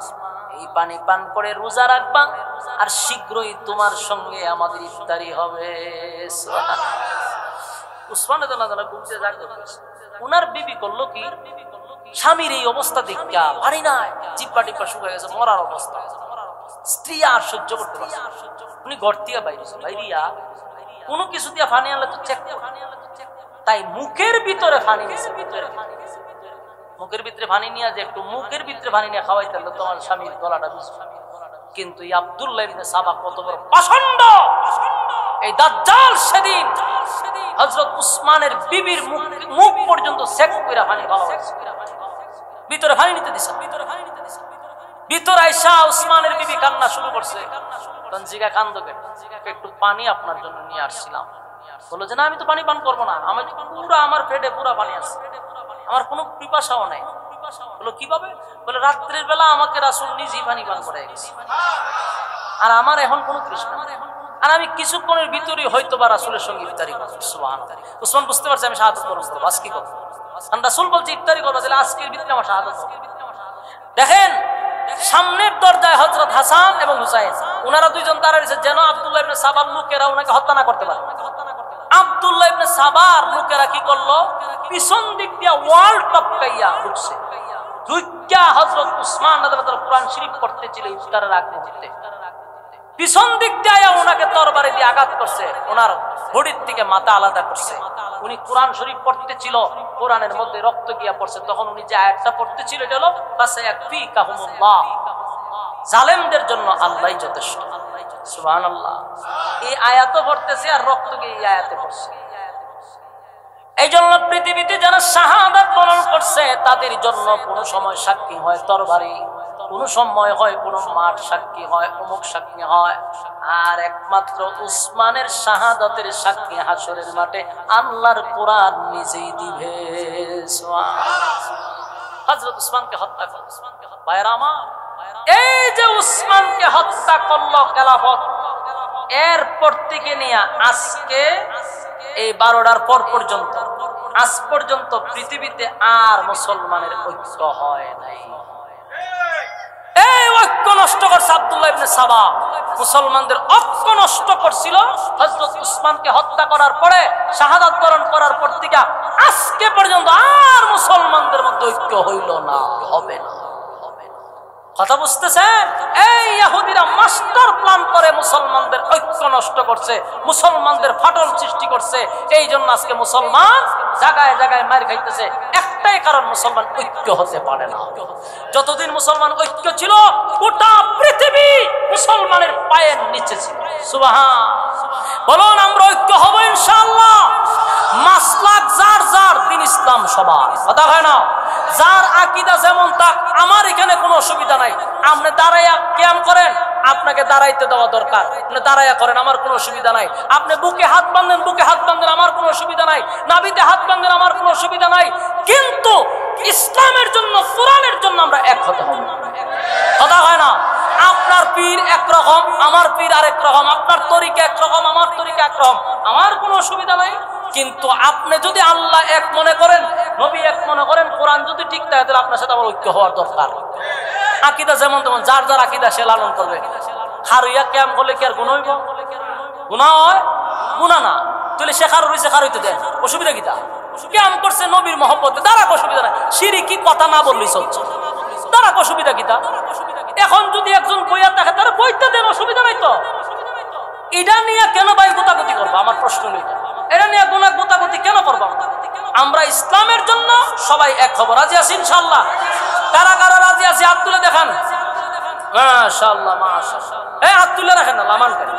এই পানি পান করে রোজা রাখবা, আর শীঘ্রই তোমার সঙ্গে আমাদের ইফতারি হবে। উসমান রাদিয়াল্লাহু ঘুমতে জাগলেন। উনার বিবি করলো কি, স্বামীর এই অবস্থা দেখা পারি না, জিব্বা টিব্বা শুকিয়ে গেছে, মরার অবস্থা। স্ত্রী আর সহ্য করতে পারছে, উনি ঘর থেকে বাইরিয়া কোনো কিছু দিয়ে পানি আনলে তো চেক, তাই মুখের ভিতরে পানি নিয়েছে। মুখের ভিতরে পানি নিয়ে যে একটু মুখের ভিতরে পানি নিয়ে খাওয়াইতে হলে তোমার স্বামীর গলাটা বুঝবে। কিন্তু এই আব্দুল্লাহ ইবনে সাবা কত বড় পাষণ্ড! এই দাজ্জাল সেদিন হযরত উসমানের বিবির মুখ পর্যন্ত চেক করে পানি খাওয়াইছে, ভিতরে পানি নিতে দিছে। ভিতরে আইসা উসমানের বিবি কান্না শুরু করছে। তখন জিগা কান্দো কেন? একটু পানি আপনার জন্য নিয়ে আসছিলাম। বললো যে না, আমি তো পানি পান করবো না, আমি পুরা আমার পেটে পুরা পানি আছে, আমার কোনো পিপাসাও নেই। বললো কিভাবে? বলে রাত্রের বেলা আমাকে রাসূল নিজেই পানি পান করে গেছে, আর আমার এখন কোনো তৃষ্ণা, আর আমি কিছুক্ষণের ভিতরে হয়তো বা রাসূলের সঙ্গে ইফতারি করবো। সুবহানাল্লাহ। উসমান বুঝতে পারছে আমি শাহাদাত বরণ করবো, আজকে করবো। রাসূল বলছে ইফতারি করবো, তাহলে আজকের ভিতরে আমার শাহাদাত হবে। দেখেন সামনের দরজায় হযরত হাসান এবং হুসাইন, ওনারা দুইজন দাঁড়িয়ে আছে যেন আব্দুল্লাহ ইবনে সাবার লোকেরা ওনাকে হত্যা না করতে পারে। আব্দুল্লাহ ইবনে সাবার লোকেরা কি করলো, পিছন দিক দিয়ে ওয়াল টপকাইয়া ঢুকছে, ঢুকিয়া হযরত উসমান রাদিয়াল্লাহু তাআলা কুরআন শরীফ পড়তেছিল ইফতারের আগ মুহূর্তে, পিছন দিক দিয়ে ওনাকে তরবারি দিয়ে আঘাত করছে, ওনার বডির থেকে মাথা আলাদা করছে। উনি কোরআন শরীফ পড়তেছিল, কোরআনের মধ্যে রক্ত গিয়া পড়ছে, তখন উনি যে আয়াতটা পড়তেছিল এটা হলো ফাসায়াকফিকাহুমুল্লাহ, জালেমদের জন্য আল্লাহই যথেষ্ট। সুবহানাল্লাহ। এই আয়াতও পড়তেছে আর রক্ত গিয়ে এই আয়াতে পড়ছে। এই জন্য পৃথিবীতে যারা শাহাদাত বরণ করছে তাদের জন্য কোন সময় সাক্ষী হয় তরবারি, কোন সময় হয় কোন মাঠ সাক্ষী হয়, অমুক সাক্ষী হয়, আর একমাত্র উসমানের শাহাদাতের সাক্ষী হাসরের মাঠে আল্লাহর কোরআন নিজেই দিবে। হযরত উসমানকে হত্যা করল। ভাইরা আমার, এই যে উসমানকে হত্যা করলো খেলাফত, এরপর থেকে নিয়ে আজকে এই 12টার পর পর্যন্ত আজ পর্যন্ত পৃথিবীতে আর মুসলমানের ঐক্য হয় নাই। এই ঐক্য নষ্ট করছে আব্দুল্লাহ ইবনে সাবা, মুসলমানদের ঐক্য নষ্ট করছিল হযরত উসমানকে হত্যা করার পরে, শাহাদাত বরণ করার পর থেকে আজকে পর্যন্ত আর মুসলমানদের মধ্যে ঐক্য হইল না, হবে না। কথা বুঝতেছেন? এই ইহুদিরা মাস্টার প্ল্যান করে মুসলমানদের ঐক্য নষ্ট করছে, মুসলমানদের ফাটল সৃষ্টি করছে। এই জন্য আজকে মুসলমান জায়গায় জায়গায় মার খাইতেছে, একটাই কারণ মুসলমান ঐক্য হতে পারে না। যতদিন মুসলমান ঐক্য ছিল গোটা পৃথিবী মুসলমানের পায়ের নিচে ছিল। সুবহান, বলুন আমরা ঐক্য হব ইনশাআল্লাহ। মাসলাক যার যার, দিন ইসলাম সবার, কথা হয় না? যার আকীদা যেমন তাক, আমার এখানে কোনো অসুবিধা নাই। আপনি দাঁড়াইয়া কিয়াম করেন, আপনাকে দাঁড়াইতে দেওয়া দরকার, আপনি দাঁড়াইয়া করেন, আমার কোনো অসুবিধা নাই। আপনি বুকে হাত বাঁধেন, বুকে হাত বাঁধেন, আমার কোনো অসুবিধা নাই। নাভিতে হাত বাঁধেন, আমার কোনো অসুবিধা নাই। কিন্তু ইসলামের জন্য, কোরআনের জন্য আমরা এক হতে হবে, কথা হয় না? আপনার পীর একরকম, আমার পীর আরেক রকম, আপনার তরিকা একরকম, আমার তরিকা একরকম, আমার কোনো অসুবিধা নাই। কিন্তু আপনি যদি আল্লাহ এক মনে করেন, নবী এক মনে করেন, কোরআন যদি ঠিক থাকে, তাহলে আপনার সাথে আমার ঐক্য হওয়ার দরকার। আকীদা যেমন তেমন, যার যার আকীদা সে লালন করবে। হারুইয়া ক্যাম করলে কি আর গুনাহ হইব? গুনাহ হয়? গুনাহ না। তাহলে সে খারু হইছে, খারু হইতে দেন, অসুবিধা কি? তা ক্যাম করছে নবীর মহব্বতে, দাঁড়াক, অসুবিধা নাই। শিরকি কথা না বললেই চলছে, দাঁড়াক, অসুবিধা কি? তা এখন যদি একজন বইয়া থাকে, তারা বইতে দেন, অসুবিধা নাই তো। এটা নিয়ে কেন ভাই গোতাগতি করবো? আমার প্রশ্ন নেই, এটা নিয়ে গুনাহ গোতাগতি কেন করবো? আমরা ইসলামের জন্য সবাই এক হব, রাজি আছি ইনশাআল্লাহ? কারা কারা রাজি আছে হাত তুলে দেখান। মাশাআল্লাহ, মাশাআল্লাহ। এই হাত তুলে রাখেন না, লামান করেন।